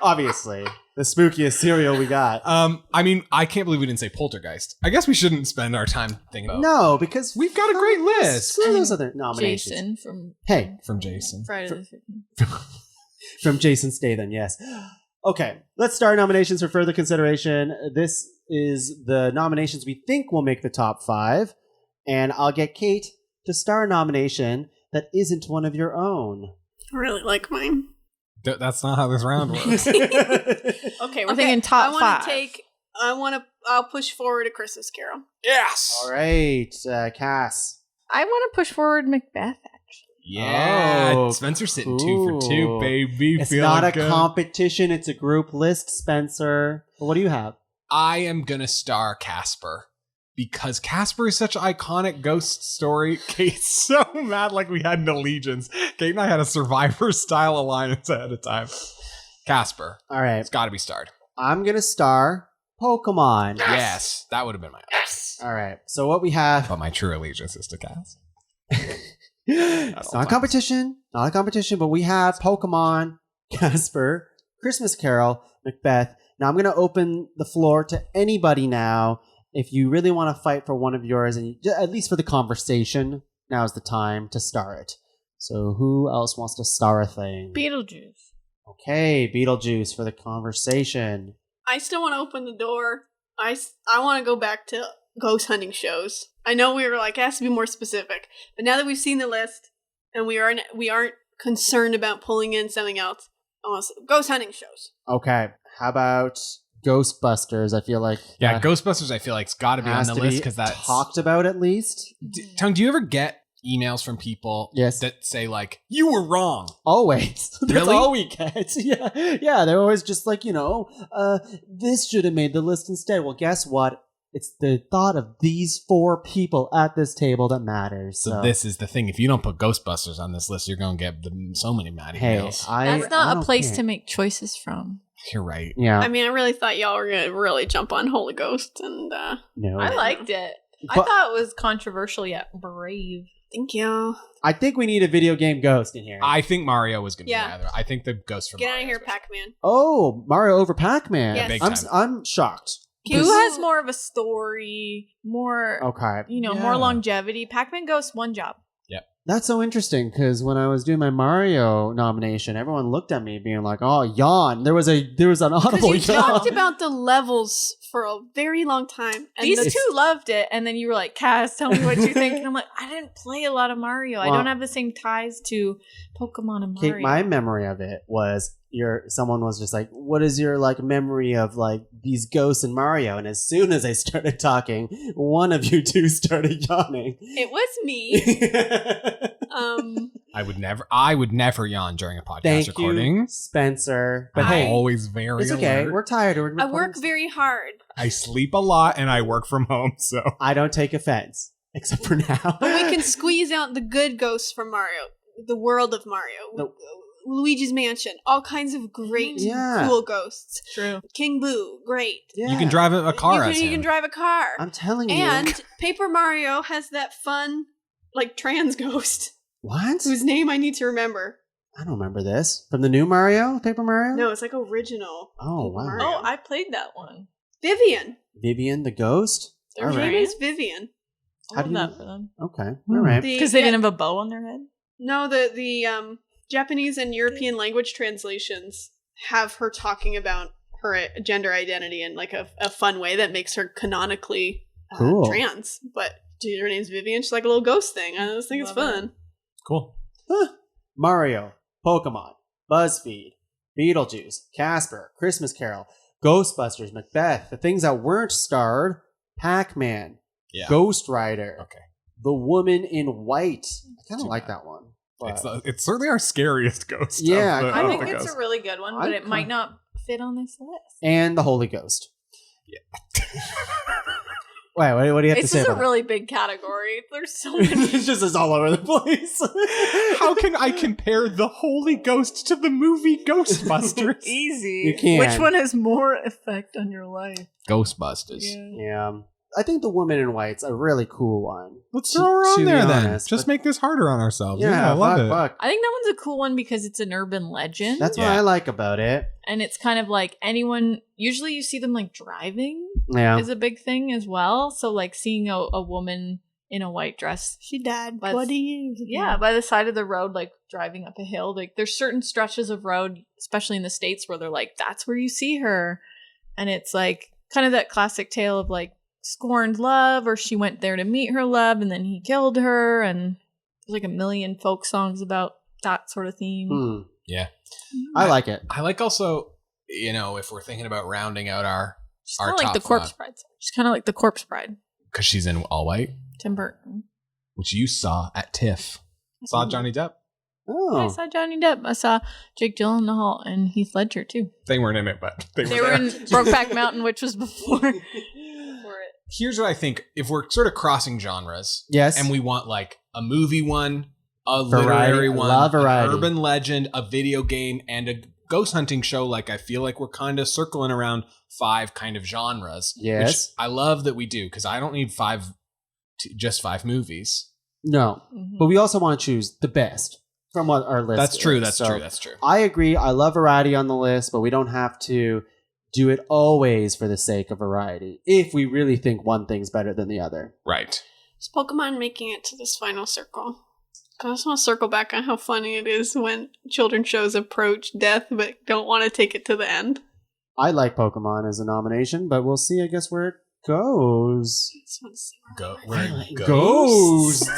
obviously the spookiest cereal we got. I mean, I can't believe we didn't say Poltergeist. I guess we shouldn't spend our time thinking about No, because We've got a great list. Screw those other nominations. Jason from Hey, from Jason. Friday the 13th. from Jason Statham, yes. Okay, let's start nominations for further consideration. This is the nominations we think will make the top 5, and I'll get Kate to star a nomination that isn't one of your own. I really like mine. That's not how this round works. Okay, we're thinking top 5. I'll push forward a Christmas Carol. Yes. All right, Cass. I want to push forward Macbeth, actually. Yeah. Oh, Spencer's sitting cool. 2 for 2, baby. It's Feeling not a good. competition, it's a group list, Spencer. What do you have? I am going to star Casper. Because Casper is such an iconic ghost story. Kate's so mad like we had an allegiance. Kate and I had a Survivor-style alliance ahead of time. Casper. All right, It's got to be starred. I'm going to star Pokemon. Yes. That would have been my All right, so what we have... But my true allegiance is to Cass. It's not a competition, but we have Pokemon, Casper, Christmas Carol, Macbeth. Now I'm going to open the floor to anybody now. If you really want to fight for one of yours, and at least for the conversation, now's the time to star it. So who else wants to star a thing? Beetlejuice. Okay, Beetlejuice for the conversation. I still want to open the door. I want to go back to ghost hunting shows. I know we were like, it has to be more specific. But now that we've seen the list, and we aren't concerned about pulling in something else, I want to say ghost hunting shows. Okay, how about Ghostbusters? I feel like Yeah, Ghostbusters I feel like it's got to be on has the to list be because that's... talked about at least. Tongue, do you ever get emails from people Yes. that say like, you were wrong? Always. That's Really? all we get. Yeah. They're always just like, this should have made the list instead. Well, guess what? It's the thought of these 4 people at this table that matters. So this is the thing. If you don't put Ghostbusters on this list, you're going to get so many mad Hey, emails. That's not a place to make choices from. You're right. Yeah. I mean, I really thought y'all were going to really jump on Holy Ghost, and No. I liked it. I But- thought it was controversial yet brave. thank you. I think we need a video game ghost in here. I think Mario was going to Yeah. be either. I think the Ghost from Get out Mario of here, is- Pac-Man. Oh, Mario over Pac-Man. Yes. Big I'm, time. I'm shocked. Who has more of a story, more, Okay. more Yeah. longevity? Pac-Man Ghost, one job. That's so interesting because when I was doing my Mario nomination, everyone looked at me being like, "Oh, yawn." There was an audible Because you yawn. talked about the levels for a very long time. And These the- two loved it, and then you were like, Cass, tell me what you think. And I'm like, I didn't play a lot of Mario. I Well- don't have the same ties to Pokemon and Mario. Kate, my memory of it was someone was just like, "What is your like memory of like these ghosts in Mario?" And as soon as I started talking, one of you two started yawning. It was me. I would never yawn during a podcast Thank recording. you, Spencer. But I'm hey, always very it's okay. alert. We're tired. We're I work very hard. I sleep a lot and I work from home, so I don't take offense, except for now. But we can squeeze out the good ghosts from Mario. The world of Mario. Luigi's Mansion, all kinds of great, Yeah. cool ghosts. True. King Boo, great. Yeah. You can drive a car as You him. can drive a car. I'm telling you. And Paper Mario has that fun, like, trans ghost, What? whose name I need to remember. I don't remember this. From the new Mario? Paper Mario? No, it's like original. Oh, Paper wow. Mario. Oh, I played that one. Vivian. Vivian the ghost? Their All name right. is Vivian. How I do love you- that for them. Okay. All right. Because they didn't have a bow on their head? No, the Japanese and European language translations have her talking about her gender identity in like a fun way that makes her canonically Cool. trans. But dude, her name's Vivian. She's like a little ghost thing. I just think it's Love fun. Cool. Mario, Pokemon, BuzzFeed, Beetlejuice, Casper, Christmas Carol, Ghostbusters, Macbeth, the things that weren't starred, Pac-Man, Yeah. Ghost Rider, Okay. The Woman in White. I kind of Too like bad. that one. But It's certainly our scariest ghost. Yeah, of the, I I of think the it's ghosts. a really good one, but it might not fit on this list. and the Holy Ghost. Wait, what do you have to It's say just a about really big category. There's so it? many. It's just it's all over the place. How can I compare the Holy Ghost to the movie Ghostbusters? Easy. You can. Which one has more effect on your life? Ghostbusters. Yeah. I think the Woman in White's a really cool one. Let's throw her on To be there then. honest, Just but- make this harder on ourselves. Yeah, I love it. fuck. I think that one's a cool one because it's an urban legend. That's what Yeah. I like about it. And it's kind of like anyone, usually you see them like driving Yeah. is a big thing as well. So like seeing a woman in a white dress. She died But- 20 years ago. Yeah, by the side of the road, like driving up a hill. Like there's certain stretches of road, especially in the States, where they're like, that's where you see her. And it's like kind of that classic tale of like scorned love, or she went there to meet her love and then he killed her. And there's like a million folk songs about that sort of theme. Hmm. Yeah. I like it. I like also, if we're thinking about rounding out our She's kind of like top the Corpse five. Bride. She's kind of like the Corpse Bride. Because she's in all white, Tim Burton. which you saw at TIFF. Saw Johnny Depp. I Oh. saw Johnny Depp. I saw Jake Gyllenhaal and Heath Ledger too. They weren't in it, but they They were were there. in Brokeback Mountain, which was before it. Here's what I think. If we're sort of crossing genres, Yes. and we want like a movie one, a Variety. literary I one, love an variety. urban legend, a video game, and a ghost hunting show, like I feel like we're kind of circling around 5 kind of genres. Yes. Which I love that we do, because I don't need just 5 movies. No. Mhm. But we also want to choose the best from what our list That's true. is. That's So true. That's true. I agree. I love variety on the list, but we don't have to do it always for the sake of variety if we really think one thing's better than the other. Right. Is Pokemon making it to this final circle? 'Cause I just want to circle back on how funny it is when children's shows approach death but don't want to take it to the end. I like Pokemon as a nomination, but we'll see, I guess, where it goes. I just want to see Go. Ghosts.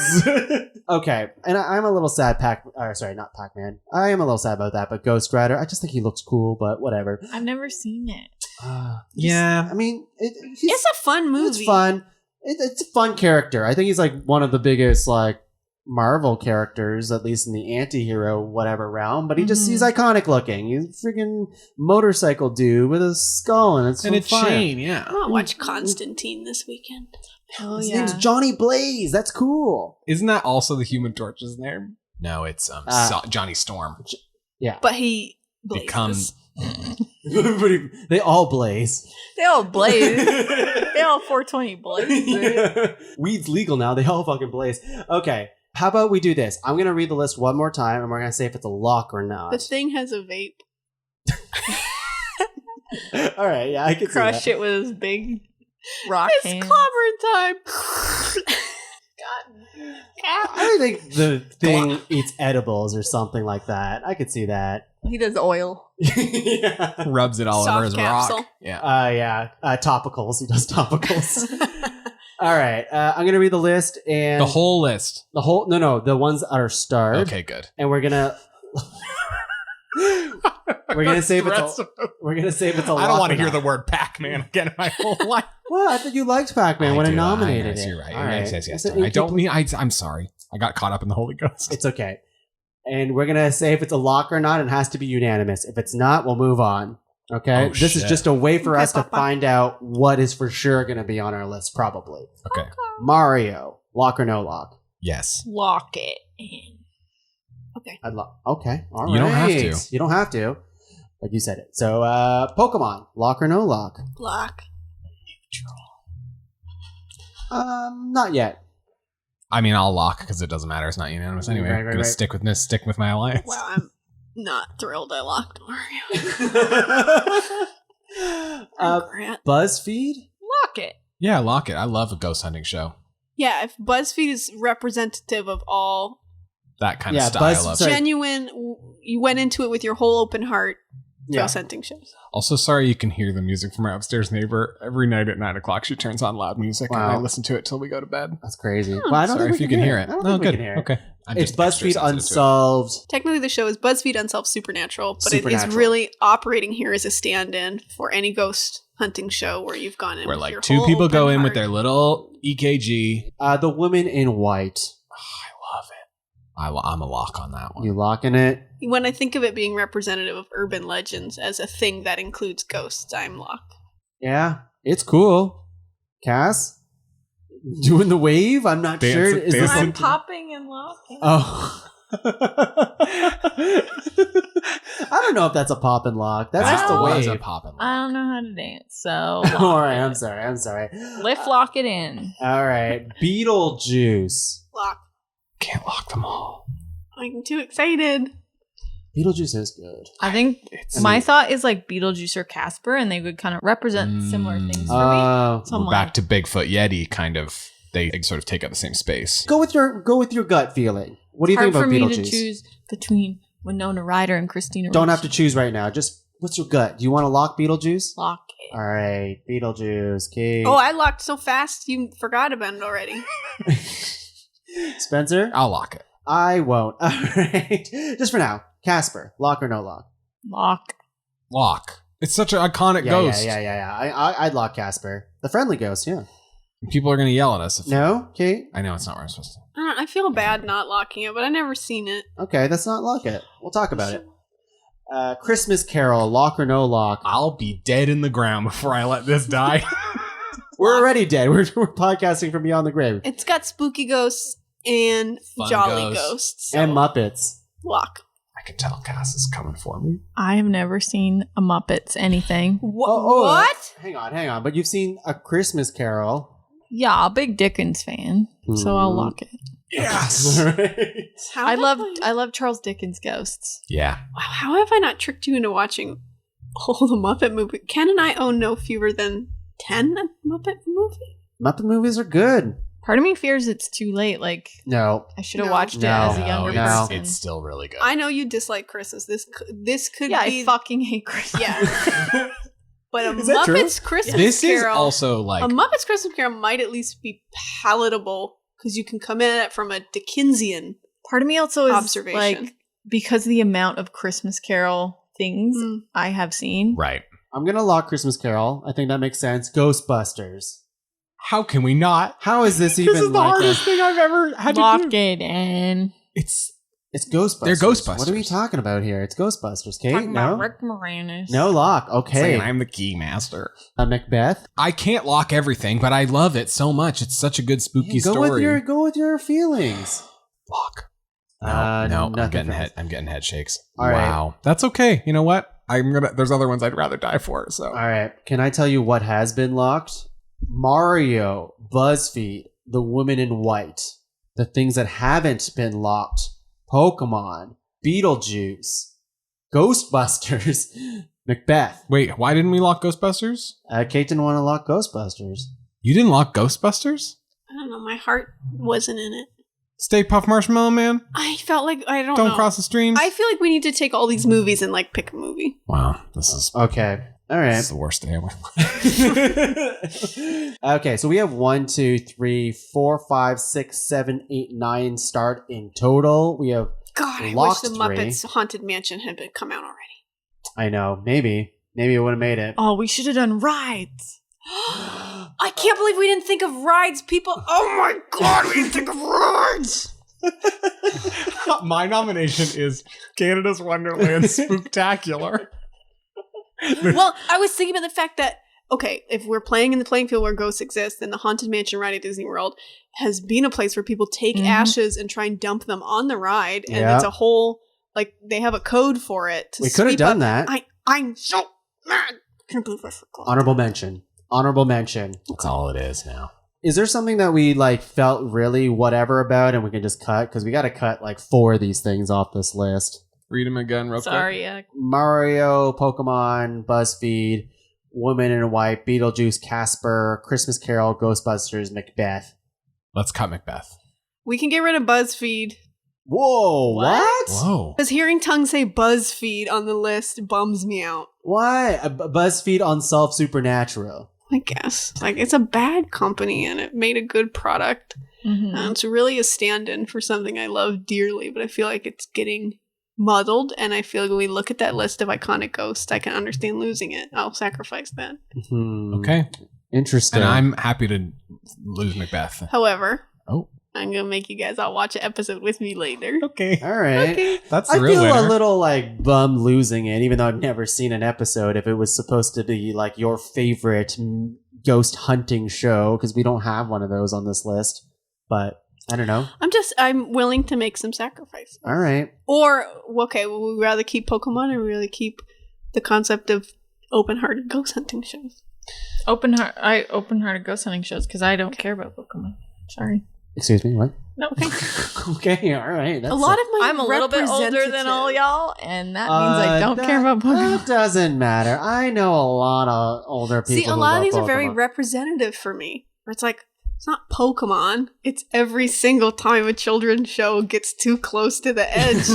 Okay, and I'm a little sad. Not Pac-Man. I am a little sad about that, but Ghost Rider. I just think he looks cool, but whatever. I've never seen it. Yeah. I mean, It's a fun movie. It's fun. It's a fun character. I think he's like one of the biggest like Marvel characters, at least in the anti-hero whatever realm. But he's iconic looking. He's a freaking motorcycle dude with a skull and it's And on a fire. chain. Yeah. I want to watch Constantine this weekend. Oh His yeah. name's Johnny Blaze. That's cool. Isn't that also the Human Torch's name? No, it's Johnny Storm. Yeah, But he blazes. Becomes they all blaze. They all blaze. They all 420 blaze. Weed's legal now. They all fucking blaze. Okay. How about we do this? I'm going to read the list one more time, and we're going to say if it's a lock or not. The thing has a vape. All right, yeah, I can Crush see it with his big rock It's hand. clobbering time. that. I think the thing eats edibles or something like that. I could see that. He does oil. Yeah. rubs it all Soft over his capsule. rock. Yeah. Yeah. Topicals. He does topicals. All right. I'm going to read the list and The whole list. No, the ones that are starred. Okay, good. And we're going to say if it's a, we're going to say if it's a I don't lock want or to hear not. the word Pac-Man again in my whole life. Well, I thought you liked Pac-Man when I nominated Yes, it. you're right. All Yes. So I don't mean. I'm sorry. I got caught up in the Holy Ghost. It's okay. And we're going to say if it's a lock or not, and it has to be unanimous. If it's not, we'll move on. Okay? Oh, this is shit. just a way for Okay, us to Papa. find out what is for sure going to be on our list, probably. Okay. Mario, lock or no lock? Yes. Lock it in. Okay. Okay. All right. You don't have to. You don't have to. But you said it. So, Pokemon. Lock or no lock? Lock. Not yet. I mean, I'll lock because it doesn't matter. It's not unanimous anyway. Right, Gonna stick with my alliance. Wow, I'm not thrilled I locked Mario. Regret. BuzzFeed? Lock it. Yeah, lock it. I love a ghost hunting show. Yeah, if BuzzFeed is representative of all That kind of Yeah, style of. Sorry. genuine, you went into it with your whole open heart. Yeah. Ghost hunting shows. Also, sorry you can hear the music from our upstairs neighbor. Every night at 9 o'clock, she turns on loud music, and Wow. I listen to it till we go to bed. That's crazy. Well, I don't Sorry think if we you can hear it. I don't No, think we good. can hear it. Okay. I'm It's just extra BuzzFeed sensitive to it. Unsolved. Technically, the show is BuzzFeed Unsolved Supernatural, but it is Supernatural. really operating here as a stand-in for any ghost hunting show where you've gone in Where with like your two whole people go open in with heart. their little EKG. The Woman in White. I love it. I'm a lock on that one. You locking it? When I think of it being representative of urban legends as a thing that includes ghosts, I'm locked. Yeah. It's cool. Cass? Doing the wave? I'm not Dance- sure. Is this dance- I'm popping and locking. Oh. I don't know if that's a pop and lock. That's just a That was wave. a pop and lock. I don't know how to dance, so All right, I'm sorry. lift lock it in. All right, Beetlejuice. Lock. Can't lock them all. I'm too excited. Beetlejuice is good. I think It's- my thought is like Beetlejuice or Casper, and they would kind of represent similar things for me. So I'm We're like, back to Bigfoot Yeti, kind of. They sort of take up the same space. Go with your gut feeling. What do you hard think about for me Beetlejuice? to choose between Winona Ryder and Christina Don't Ricci. have to choose right now. Just what's your gut? Do you want to lock Beetlejuice? lock it. All right, Beetlejuice. Kate. Oh, I locked so fast you forgot about it already. Spencer. I'll lock it. I won't. All right, just for now. Casper. Lock or no lock? Lock. Lock. It's such an iconic ghost. Yeah. I'd lock Casper. The friendly ghost. Yeah. People are going to yell at us. If No, Kate. I know it's not where I'm supposed to. I feel bad not locking it, but I never seen it. Okay, let's not lock it. We'll talk about it. Christmas Carol. Lock or no lock? I'll be dead in the ground before I let this die. We're already dead. We're podcasting from beyond the grave. It's got spooky ghosts and Fun jolly ghosts. ghosts. So And Muppets. lock. I can tell Cass is coming for me. I have never seen a Muppets anything. What? Hang on. But you've seen A Christmas Carol. Yeah, a big Dickens fan, so I'll lock it. Yes. How I have love Charles Dickens ghosts. Yeah. Wow, how have I not tricked you into watching all the Muppet movie? Ken and I own no fewer than 10 Muppet movie. Muppet movies are good. Part of me fears it's too late. Like No. I should have No. watched it No. as a younger No. person. It's still really good. I know you dislike Christmas. This could yeah, be I fucking hate Christmas. yeah. But a Is that true? Muppets Christmas This is Carol. also like A Muppets Christmas Carol might at least be palatable because you can come in at it from a Dickensian. Part of me also is Observation. like because of the amount of Christmas Carol things I have seen. right. I'm going to lock Christmas Carol. I think that makes sense. Ghostbusters. How can we not? How is this even This is the like hardest thing I've ever had to Lock do. it in. It's It's Ghostbusters. They're Ghostbusters. What are we talking about here? It's Ghostbusters. Kate, Talking no? about Rick Moranis. No lock. Okay. saying I'm the key master. Macbeth. I can't lock everything, but I love it so much. It's such a good spooky Go story. Go with your feelings. Lock. No, I'm nothing getting for me. I'm getting head shakes. All right. Wow. That's okay. You know what? There's other ones I'd rather die for. So All right. Can I tell you what has been locked? Mario, BuzzFeed, The Woman in White. The things that haven't been locked. Pokemon, Beetlejuice, Ghostbusters, Macbeth. wait, why didn't we lock Ghostbusters? Kate didn't want to lock Ghostbusters. You didn't lock Ghostbusters? I don't know. My heart wasn't in it. Stay Puft Marshmallow Man? I felt like I don't Don't know. cross the streams? I feel like we need to take all these movies and like pick a movie. Wow, this is Okay. All right. the worst day of my life. Okay, so we have 1, 2, 3, 4, 5, 6, 7, 8, 9 start in total. We have God, I wish Locked the three. Muppets Haunted Mansion had come out already. I know, maybe it would have made it. Oh, we should have done rides. I can't believe we didn't think of rides, people. Oh my God, we didn't think of rides. My nomination is Canada's Wonderland Spooktacular. Well, I was thinking about the fact that okay, if we're playing in the playing field where ghosts exist, then the Haunted Mansion ride at Disney World has been a place where people take ashes and try and dump them on the ride. And it's a whole, like, they have a code for it. We could have done that. I'm so mad. I can't believe I forgot. Honorable mention. Honorable mention. That's all it is now. Is there something that we like felt really whatever about and we can just cut? Because we got to cut like 4 of these things off this list. Read them again real quick. Sorry, yeah. Mario, Pokemon, BuzzFeed, Woman in White, Beetlejuice, Casper, Christmas Carol, Ghostbusters, Macbeth. Let's cut Macbeth. We can get rid of BuzzFeed. Whoa, what? Whoa. Because hearing Tongue say BuzzFeed on the list bums me out. Why? BuzzFeed Unsolved Supernatural. I guess. Like, it's a bad company and it made a good product. It's really a stand-in for something I love dearly, but I feel like it's getting muddled, and I feel like when we look at that list of iconic ghosts, I can understand losing it. I'll sacrifice that. Okay. Interesting. And I'm happy to lose Macbeth. However, Oh. I'm going to make you guys all watch an episode with me later. Okay. All right. Okay. That's I the real feel winner. a little like bummed losing it, even though I've never seen an episode. If it was supposed to be like your favorite ghost hunting show, because we don't have one of those on this list. But I don't know. I'm willing to make some sacrifices. All right. Or, okay, will we rather keep Pokemon or really keep the concept of open-hearted ghost hunting shows? Open-hearted ghost hunting shows because I don't care about Pokemon. Sorry. Excuse me, what? No. Okay, all right. That's A lot of my I'm a little bit older than all y'all, and that means I don't care about Pokemon. That doesn't matter. I know a lot of older people. See, a who lot of love these are very Pokemon. representative for me. Where it's like, it's not Pokemon. It's every single time a children's show gets too close to the edge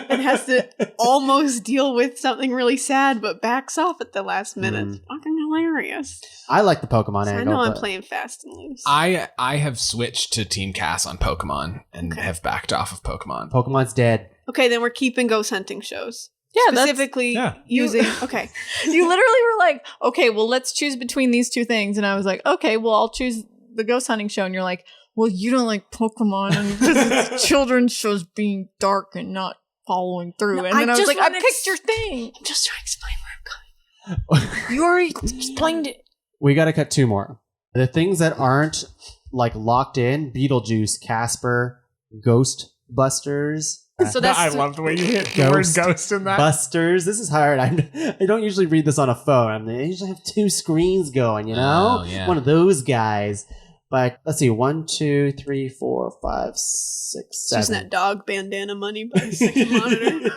and has to almost deal with something really sad, but backs off at the last minute. It's fucking hilarious. I like the Pokemon So I angle. know I'm but- playing fast and loose. I have switched to Team Cas on Pokemon and have backed off of Pokemon. Pokemon's dead. Okay, then we're keeping ghost hunting shows. Yeah, that's- specifically yeah. using. Okay, You literally were like, okay, well, let's choose between these two things. And I was like, okay, well, I'll choose the ghost hunting show. And you're like, well, you don't like Pokemon because it's children's shows being dark and not following through. No, And then I was just like, I wanna picked your thing. I'm just trying to explain where I'm going. You already explained it. We got to cut 2 more. The things that aren't like locked in: Beetlejuice, Casper, Ghostbusters. So that's I love the way you hit the Ghost word ghost in that. Busters. This is hard. I don't usually read this on a phone. I usually have 2 screens going, you know? Oh, yeah. One of those guys. But let's see. 1, 2, 3, 4, 5, 6, It's using 7. that dog bandana money by the second monitor.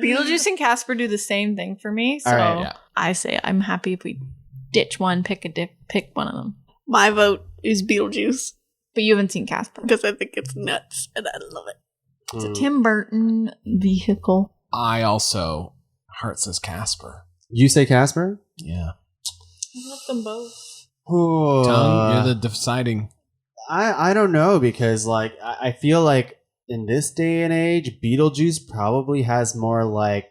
Beetlejuice and Casper do the same thing for me. So All right, yeah. I say I'm happy if we ditch one, pick one of them. My vote is Beetlejuice But you haven't seen Casper. because I think it's nuts and I love it. It's a Tim Burton vehicle. I also heart says Casper. You say Casper? Yeah. I love them both. Tongue, you're the deciding. I don't know, because like I feel like in this day and age, Beetlejuice probably has more like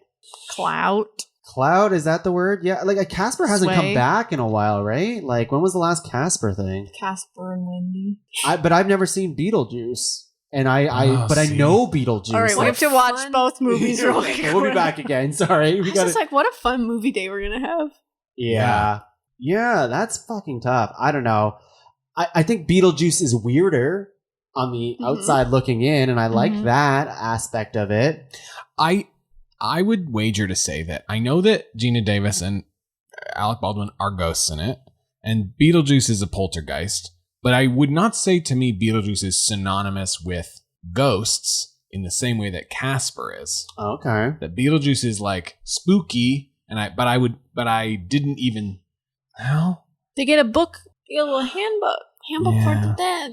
Clout. cloud. Is that the word? Yeah, like a Casper hasn't come Sway. back in a while, right? Like when was the last Casper thing? Casper and Wendy. But I've never seen Beetlejuice, and I see. know Beetlejuice. All right, we What have to a watch fun- both movies real quick. We'll be back again. Sorry, I we was got just like, what a fun movie day we're going to have. Yeah, that's fucking tough. I don't know. I think Beetlejuice is weirder on the outside looking in, and I like that aspect of it. I would wager to say that I know that Gina Davis and Alec Baldwin are ghosts in it, and Beetlejuice is a poltergeist, but I would not say to me Beetlejuice is synonymous with ghosts in the same way that Casper is. Okay. That Beetlejuice is like spooky, and I didn't even. Well, They get a book, they get a little handbook. Handbook for Yeah. the Dead.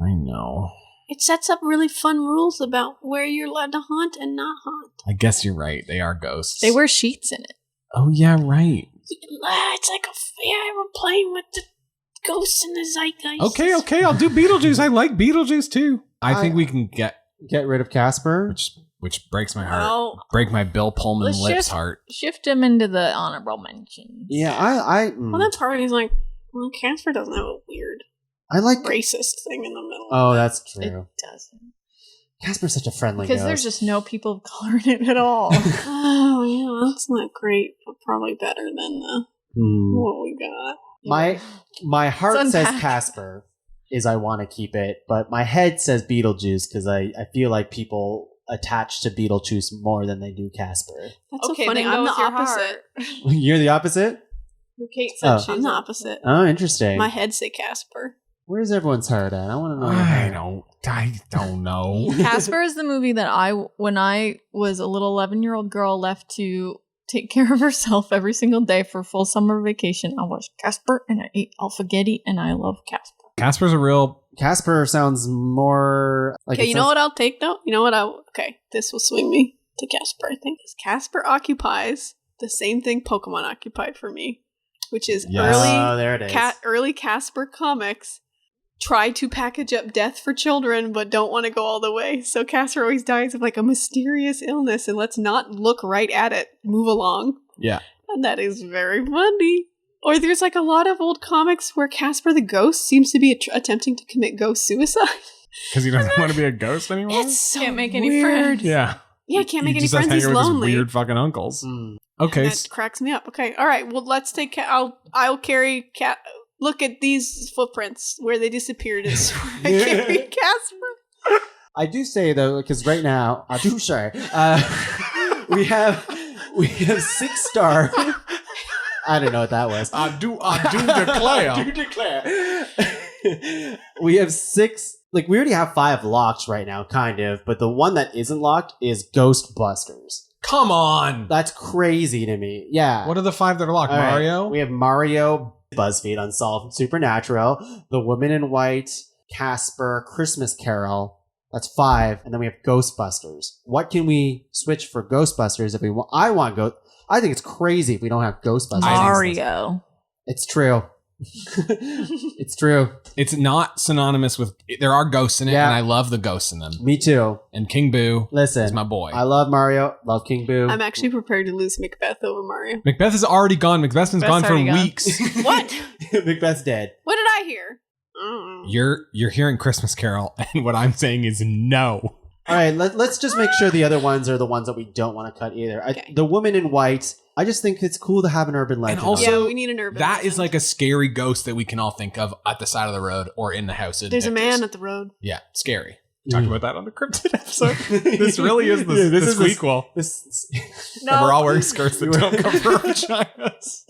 I know. It sets up really fun rules about where you're allowed to haunt and not haunt. I guess you're right. They are ghosts. They wear sheets in it. Oh yeah, right. It's like we're playing with the ghosts in the zeitgeist. Okay. I'll do Beetlejuice. I like Beetlejuice too. I think we can get Get rid of Casper. which breaks my heart. Well, Break my Bill Pullman Let's lips just- heart. Shift them into the honorable mentions. Yeah, I well, that part he's like, well, Casper doesn't have a weird I like. racist thing in the middle. Oh, that's It true. doesn't. Casper's such a friendly Because ghost. there's just no people of color in it at all. Oh, yeah, that's not great, but probably better than the What we got? My heart Let's says unpack. Casper, is I want to keep it, but my head says Beetlejuice because I feel like people attach to Beetlejuice more than they do Casper. That's Okay, so funny. then I'm go the with your opposite. You're the opposite? Kate Oh. said I'm the opposite. Oh, interesting. My head say Casper. Where's everyone's heart at? I want to know. your I heart. don't know. Casper is the movie that when I was a little 11-year-old girl left to take care of herself every single day for a full summer vacation, I watched Casper and I ate alphagetti and I love Casper. Casper's a real. Casper sounds more like. Okay, you know what I'll take though? You know what Okay, this will swing me to Casper, I think. Casper occupies the same thing Pokemon occupied for me, which is Yes. Oh, there it is. early Casper comics try to package up death for children but don't want to go all the way. So Casper always dies of like a mysterious illness and let's not look right at it. Move along. Yeah. And that is very funny. Or there's like a lot of old comics where Casper the ghost seems to be attempting to commit ghost suicide. Because he doesn't want to be a ghost anymore? It's so Can't make any weird. friends. Yeah. Yeah, can't make He any just has to friends. hang He's out with his lonely. weird fucking uncles. Mm. Okay. That cracks me up. Okay, all right. Well, let's take. I'll carry cat. Look at these footprints where they disappeared. Is where I carry Casper. I do say though, because right now, I do say, we have 6-star. I don't know what that was. I do declare. do declare. We have 6. Like we already have 5 locked right now, kind of, but the one that isn't locked is Ghostbusters. Come on. That's crazy to me. Yeah. What are the 5 that are locked? All right. Mario? We have Mario, BuzzFeed, Unsolved Supernatural, The Woman in White, Casper, Christmas Carol. That's 5, and then we have Ghostbusters. What can we switch for Ghostbusters if we want? I think it's crazy if we don't have Ghostbusters. Mario. It's true. It's true. It's not synonymous with. There are ghosts in it, Yeah. and I love the ghosts in them. Me too. And King Boo Listen, is my boy. I love Mario. Love King Boo. I'm actually prepared to lose Macbeth over Mario. Macbeth is already gone. Macbeth's been gone for already gone. weeks. What? Macbeth's dead. What did I hear? You're hearing Christmas Carol, and what I'm saying is no. All right, let's just make sure the other ones are the ones that we don't want to cut either. Okay. The Woman in White, I just think it's cool to have an urban legend. And also, Yeah, we need an urban that legend. is like a scary ghost that we can all think of at the side of the road or in the house. There's a man at the road. Yeah, scary. Talked about that on the cryptid episode. This really is the squeakquel. This And we're all wearing skirts that don't cover our vaginas.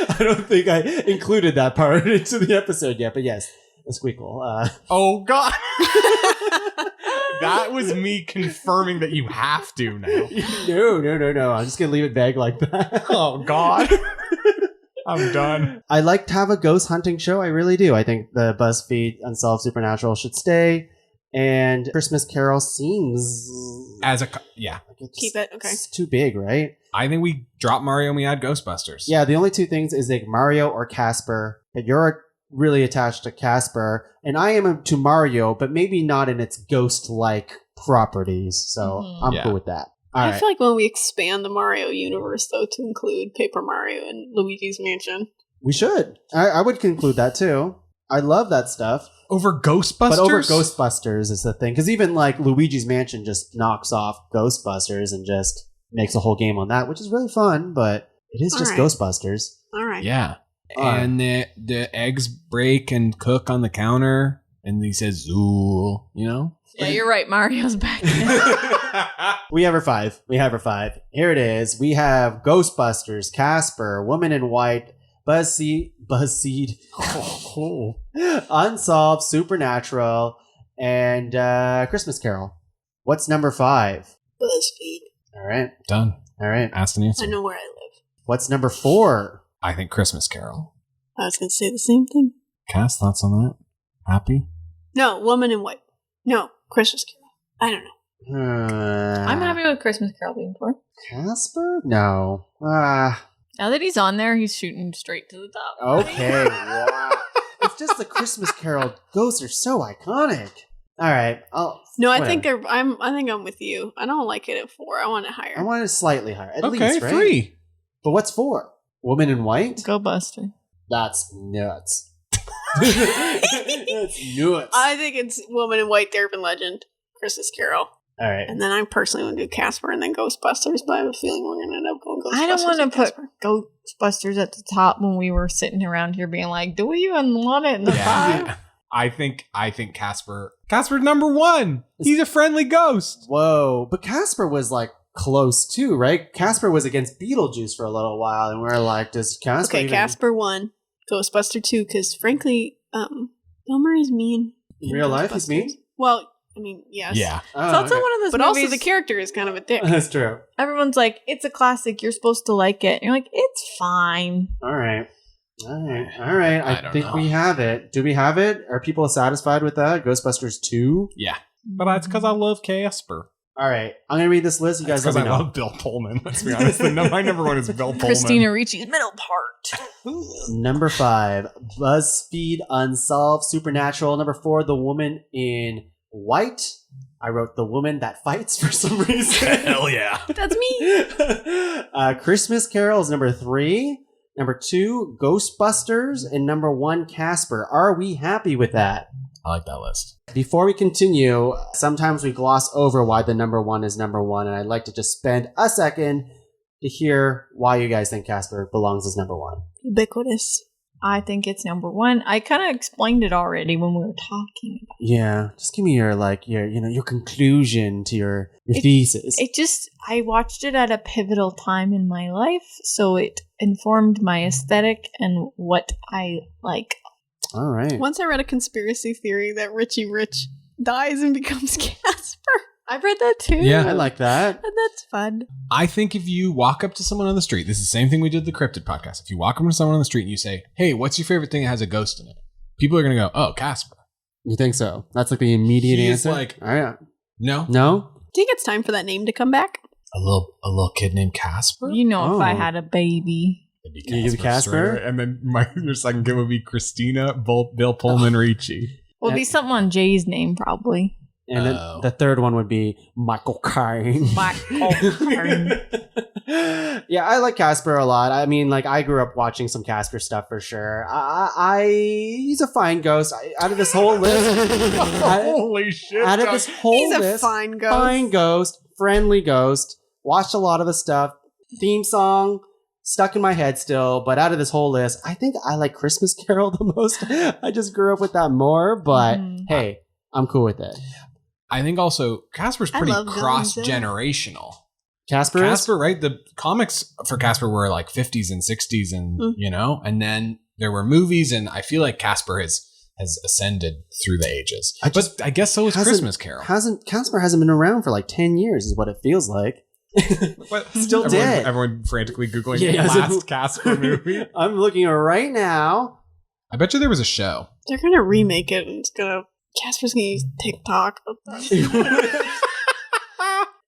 I don't think I included that part into the episode yet, but yes, a squeakle. Oh, God. That was me confirming that you have to now. No. I'm just gonna leave it vague like that. Oh, God. I'm done. I like to have a ghost hunting show. I really do. I think the BuzzFeed Unsolved Supernatural should stay, and Christmas Carol seems Yeah. like it's Keep it, okay. It's too big, right? I think we drop Mario and we add Ghostbusters. Yeah. The only 2 things is like Mario or Casper. But you're really attached to Casper, and I am to Mario, but maybe not in its ghost-like properties. So I'm Yeah. cool with that. All I right. feel like when we expand the Mario universe, though, to include Paper Mario and Luigi's Mansion. We should. I would conclude that too. I love that stuff. Over Ghostbusters? But over Ghostbusters is the thing. Because even like Luigi's Mansion just knocks off Ghostbusters and just makes a whole game on that, which is really fun, but it is just All right. Ghostbusters. All right. Yeah. Alright. And the eggs break and cook on the counter, and he says, "Zool," you know? Yeah, you're right. Mario's back. We have our 5. Here it is. We have Ghostbusters, Casper, Woman in White, BuzzFeed, Unsolved, Supernatural, and Christmas Carol. What's number 5? BuzzFeed. All right. Done. All right. Asked and answered. I know where I live. What's number 4? I think Christmas Carol. I was going to say the same thing. Cass, thoughts on that? Happy? No, Woman in White. No, Christmas Carol. I don't know. I'm happy with Christmas Carol being 4. Casper? No. Now that he's on there, he's shooting straight to the top. Okay. Wow. It's just the Christmas Carol ghosts are so iconic. All right. No, I whatever. think I think I'm with you. I don't like it at 4. I want it higher. I want it slightly higher. At Okay, least, right? 3. But what's 4? Woman in White? Go Buster. That's nuts. That's nuts. I think it's Woman in White, the Urban Legend, Christmas Carol. All right. And then I personally want to do Casper and then Ghostbusters, but I have a feeling we're going to end up going Ghostbusters. I don't want to and put Casper. Ghostbusters at the top when we were sitting around here being like, do we even want it in the five? I think Casper's number one. He's a friendly ghost. Whoa. But Casper was like close too, right? Casper was against Beetlejuice for a little while, and we're like, does Casper Okay, Casper 1, Ghostbuster 2, because frankly, Bill Murray's mean. In real life, he's mean? Well, I mean, yes. Yeah. It's also one of those But movies. also the character is kind of a dick. That's true. Everyone's like, it's a classic. You're supposed to like it. And you're like, it's fine. All right. I don't think know. we have it. Do we have it? Are people satisfied with that? Ghostbusters 2? Yeah. But that's because I love Casper. All right. I'm going to read this list. You guys let Because me I know. love Bill Pullman. Let's be honest. My number one is Bill Pullman. Christina Ricci's middle part. Number 5, BuzzFeed Unsolved Supernatural. Number 4, The Woman in White. I wrote The Woman That Fights for some reason. Hell yeah. That's me. Christmas Carol is number 3. Number 2, Ghostbusters. And number 1, Casper. Are we happy with that? I like that list. Before we continue, sometimes we gloss over why the number 1 is number 1. And I'd like to just spend a second to hear why you guys think Casper belongs as number 1. Ubiquitous. I think it's number 1. I kind of explained it already when we were talking about Yeah, just give me your conclusion to your thesis. I watched it at a pivotal time in my life, so it informed my aesthetic and what I like. All right. Once I read a conspiracy theory that Richie Rich dies and becomes Casper. I've read that too. Yeah. I like that. And that's fun. I think if you walk up to someone on the street, this is the same thing we did the Cryptid podcast. If you walk up to someone on the street and you say, hey, what's your favorite thing that has a ghost in it? People are going to go, oh, Casper. You think so? That's like the immediate He's answer? like- All right. No? No? Do you think it's time for that name to come back? A little kid named Casper? You know, if I Oh. had a baby. It'd be You give Casper? straight away. And then your second kid would be Christina, Bill Pullman, Ricci. Well, it'd be something on Jay's name, probably. And then Oh. the third one would be Michael Caine. Yeah, I like Casper a lot. I mean, like, I grew up watching some Casper stuff for sure. He's a fine ghost. Out of this whole list, Holy shit. out of this whole He's a list, fine ghost. fine ghost, friendly ghost. Watched a lot of the stuff. Theme song stuck in my head still, but out of this whole list, I think I like Christmas Carol the most. I just grew up with that more, but hey, I'm cool with it. I think also Casper's I pretty love villains, cross-generational. Casper is? Right? The comics for Casper were like 50s and 60s and, and then there were movies, and I feel like Casper has ascended through the ages. But I guess so is Christmas Carol. Casper hasn't been around for like 10 years is what it feels like. Still dead. Everyone frantically Googling Yeah, the so- last Casper movie. I'm looking right now. I bet you there was a show. They're going to remake it and Casper's going to use TikTok.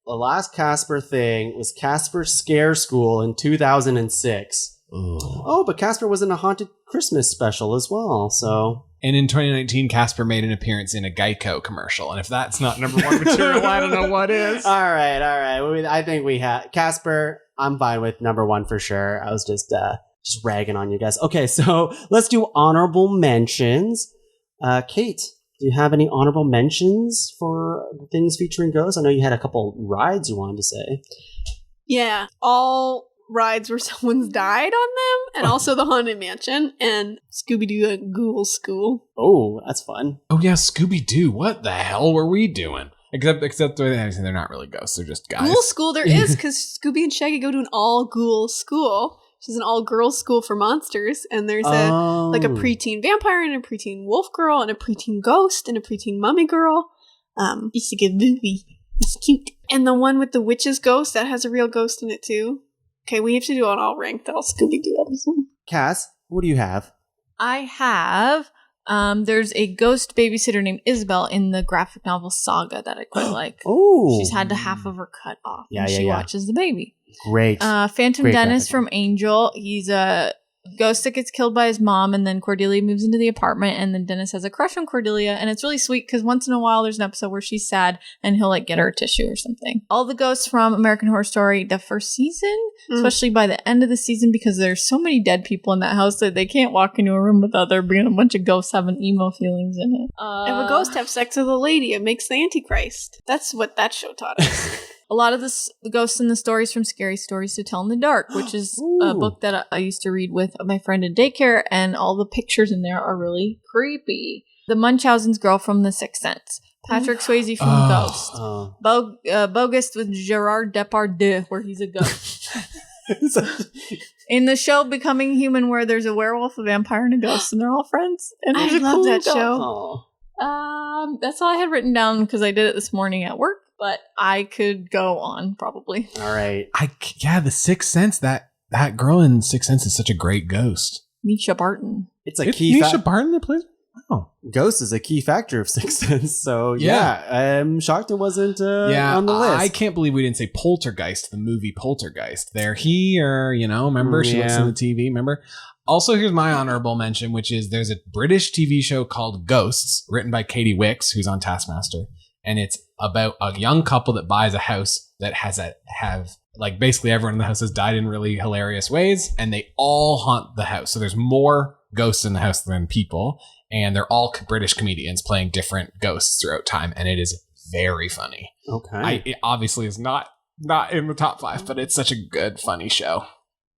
The last Casper thing was Casper Scare School in 2006. Oh, but Casper was in a Haunted Christmas special as well, so... And in 2019, Casper made an appearance in a Geico commercial. And if that's not number 1 material, I don't know what is. All right. I think we have... Casper, I'm fine with number 1 for sure. I was just ragging on you guys. Okay, so let's do honorable mentions. Kate, do you have any honorable mentions for things featuring ghosts? I know you had a couple rides you wanted to say. Yeah, all rides where someone's died on them, and also the Haunted Mansion, and Scooby-Doo Ghoul School. Oh, that's fun. Oh, yeah, Scooby-Doo. What the hell were we doing? Except they're not really ghosts. They're just guys. Ghoul School there is, because Scooby and Shaggy go to an all-ghoul school, which is an all-girls school for monsters, and there's a preteen vampire and a preteen wolf girl and a preteen ghost and a preteen mummy girl. Used to give movie. It's cute. And the one with the witch's ghost, that has a real ghost in it too. Okay, we have to do an all-ranked all Scooby-Doo episode. Cass, what do you have? I have. There's a ghost babysitter named Isabel in the graphic novel Saga that I quite like. Oh. She's had half of her cut off. Yeah, and yeah, she yeah. watches the baby. Great. Phantom Great Dennis graphic from Angel. He's a ghost that gets killed by his mom, and then Cordelia moves into the apartment, and then Dennis has a crush on Cordelia, and it's really sweet because once in a while there's an episode where she's sad and he'll like get her a tissue or something. All the ghosts from American Horror Story, the first season, especially by the end of the season, because there's so many dead people in that house that they can't walk into a room without there being a bunch of ghosts having emo feelings in it. If a ghost have sex with a lady, it makes the Antichrist. That's what that show taught us. a lot of the ghosts in the stories from Scary Stories to Tell in the Dark, which is a book that I used to read with my friend in daycare, and all the pictures in there are really creepy. The Munchausen's girl from The Sixth Sense. Patrick Swayze from Ghost. Bogus with Gerard Depardieu, where he's a ghost. In the show Becoming Human, where there's a werewolf, a vampire, and a ghost, and they're all friends. And I love that show. That's all I had written down because I did it this morning at work, but I could go on probably. All right. The Sixth Sense. That girl in Sixth Sense is such a great ghost. Misha Barton. It's a key Misha Barton that plays. Oh, Ghost is a key factor of Sixth Sense. So I'm shocked it wasn't on the list. I can't believe we didn't say Poltergeist, the movie Poltergeist. They're here, remember? She looks in the TV, remember? Also, here's my honorable mention, which is there's a British TV show called Ghosts, written by Katie Wicks, who's on Taskmaster. And it's about a young couple that buys a house that basically everyone in the house has died in really hilarious ways, and they all haunt the house. So there's more ghosts in the house than people, and they're all British comedians playing different ghosts throughout time, and it is very funny. Okay. It obviously is not in the top 5, but it's such a good, funny show.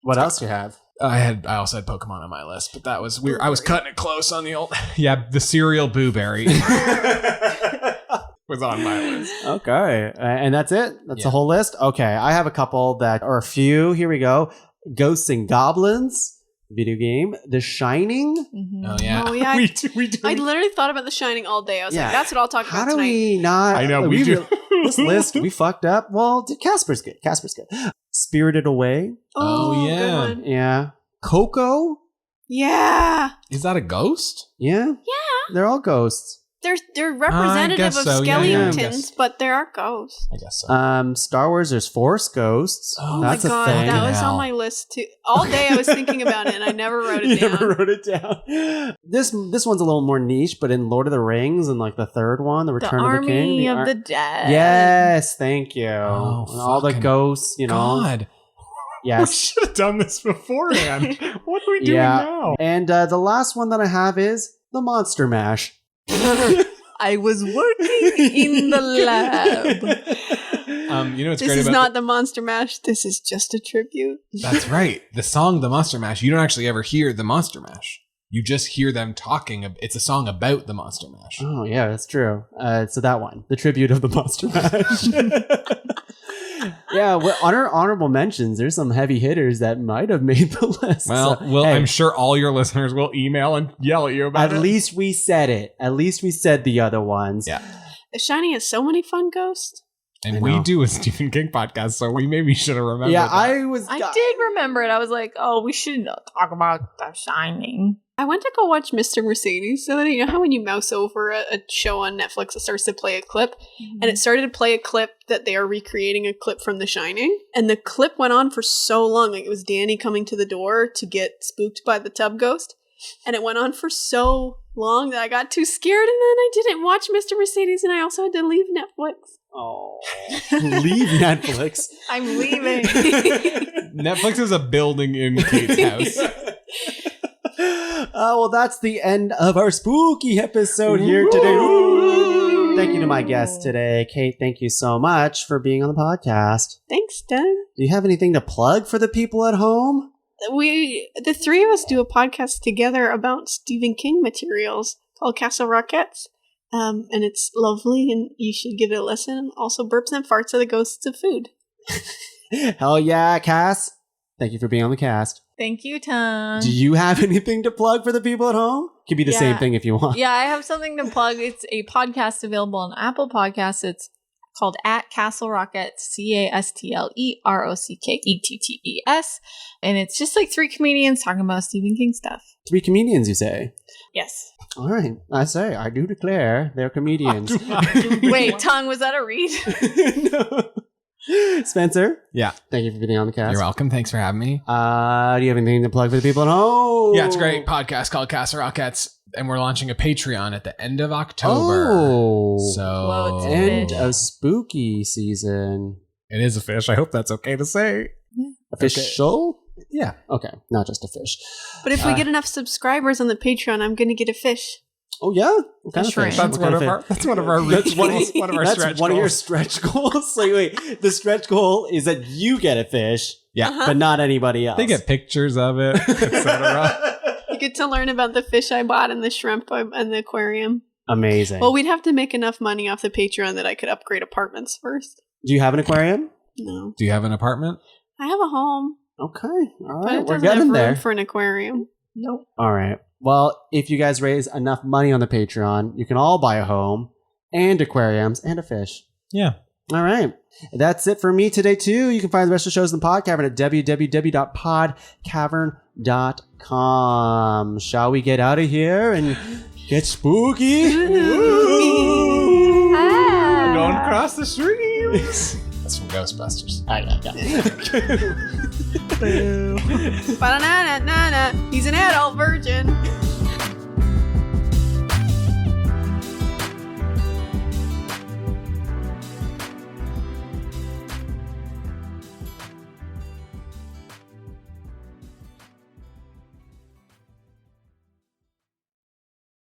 What else do you have? I also had Pokemon on my list, but that was weird. I was cutting it close on the old the cereal Booberry was on my list. Okay. And that's it? That's the whole list? Okay. I have a couple a few. Here we go. Ghosts and Goblins. Video game. The Shining. Mm-hmm. Oh, yeah. Oh, yeah. we do. I literally thought about The Shining all day. I was like, that's what I'll talk about How do tonight. we not? I know, we do. This list, we fucked up. Well, Casper's good. Spirited Away. Oh, yeah. Good one. Yeah. Coco. Yeah. Is that a ghost? Yeah. Yeah. They're all ghosts. They're representative guess of so. Yeah, I skeletons, guess. but there are ghosts. I guess so. Star Wars, there's Force Ghosts. Oh, That's my God, a thing. that was Hell. on my list too. All day I was thinking about it, and I never wrote it You down. never wrote it down. This one's a little more niche, but in Lord of the Rings and the third one, The The Return of the King. Army of the Dead. Yes, thank you. Oh, And all the fucking ghosts, God. We Yes. should have done this beforehand. What are we doing Yeah. now? And the last one that I have is the Monster Mash. I was working in the lab. What's This great is about not the Monster Mash. This is just a tribute. That's right. The song The Monster Mash, you don't actually ever hear the Monster Mash. You just hear them talking. It's a song about the Monster Mash. Oh, yeah, that's true. So that one, the tribute of the Monster Mash. Yeah, well, honorable mentions. There's some heavy hitters that might have made the list. Well, So, hey, I'm sure all your listeners will email and yell at you about at it. least we said it. At least we said the other ones. Yeah. The Shining has so many fun ghosts. And I we know. do a Stephen King podcast, so we maybe should have remembered Yeah, that. I did remember it. I was like, oh, we should talk about The Shining. I went to go watch Mr. Mercedes. So you know how when you mouse over a show on Netflix, it starts to play a clip, and it started to play a clip that they are recreating a clip from The Shining, and the clip went on for so long. It was Danny coming to the door to get spooked by the tub ghost, and it went on for so long that I got too scared, and then I didn't watch Mr. Mercedes, and I also had to leave Netflix. Oh, leave Netflix. I'm leaving. Netflix is a building in Kate's house. Well, that's the end of our spooky episode here today. Thank you to my guest today, Kate. Thank you so much for being on the podcast. Thanks, Dunn. Do you have anything to plug for the people at home? The three of us do a podcast together about Stephen King materials called Castle Rockets. And it's lovely, and you should give it a listen. Also, burps and farts are the ghosts of food. Hell yeah, Cass. Thank you for being on the cast. Thank you, Tom. Do you have anything to plug for the people at home? Could be the same thing if you want. Yeah, I have something to plug. It's a podcast available on Apple Podcasts. It's called At Castle Rockets, CastleRockettetts. And it's just like three comedians talking about Stephen King stuff. 3 comedians, you say? Yes. All right. I do declare they're comedians. Wait, Tongue, was that a read? No. Spencer? Yeah. Thank you for being on the cast. You're welcome. Thanks for having me. Do you have anything to plug for the people at home? Yeah, it's a great podcast called Castle Rockets, and we're launching a Patreon at the end of October. Oh. So Whoa, it's End fish. of spooky season. it is a fish. I hope that's okay to say. Official? Yeah. Okay, not just a fish. But if we get enough subscribers on the Patreon, I'm going to get a fish. Oh yeah, what kind of shrimp. fish? That's What kind of fish? that's one of our That's one of, one of our that's stretch one of your goals. stretch goals. Like, wait, the stretch goal is that you get a fish, Yeah. but not anybody else. They get pictures of it, etc. You get to learn about the fish I bought and the shrimp and the aquarium. Amazing. Well, we'd have to make enough money off the Patreon that I could upgrade apartments first. Do you have an aquarium? No. Do you have an apartment? I have a home, Okay, all but right, it we're doesn't getting have room there. for an aquarium. Nope. All right. Well, if you guys raise enough money on the Patreon, you can all buy a home and aquariums and a fish. Yeah. All right. That's it for me today, too. You can find the rest of the shows in the Podcavern at www.podcavern.com. Shall we get out of here and get spooky? Don't cross the streams. That's from Ghostbusters. Ba-da-na-na-na-na. He's an adult virgin.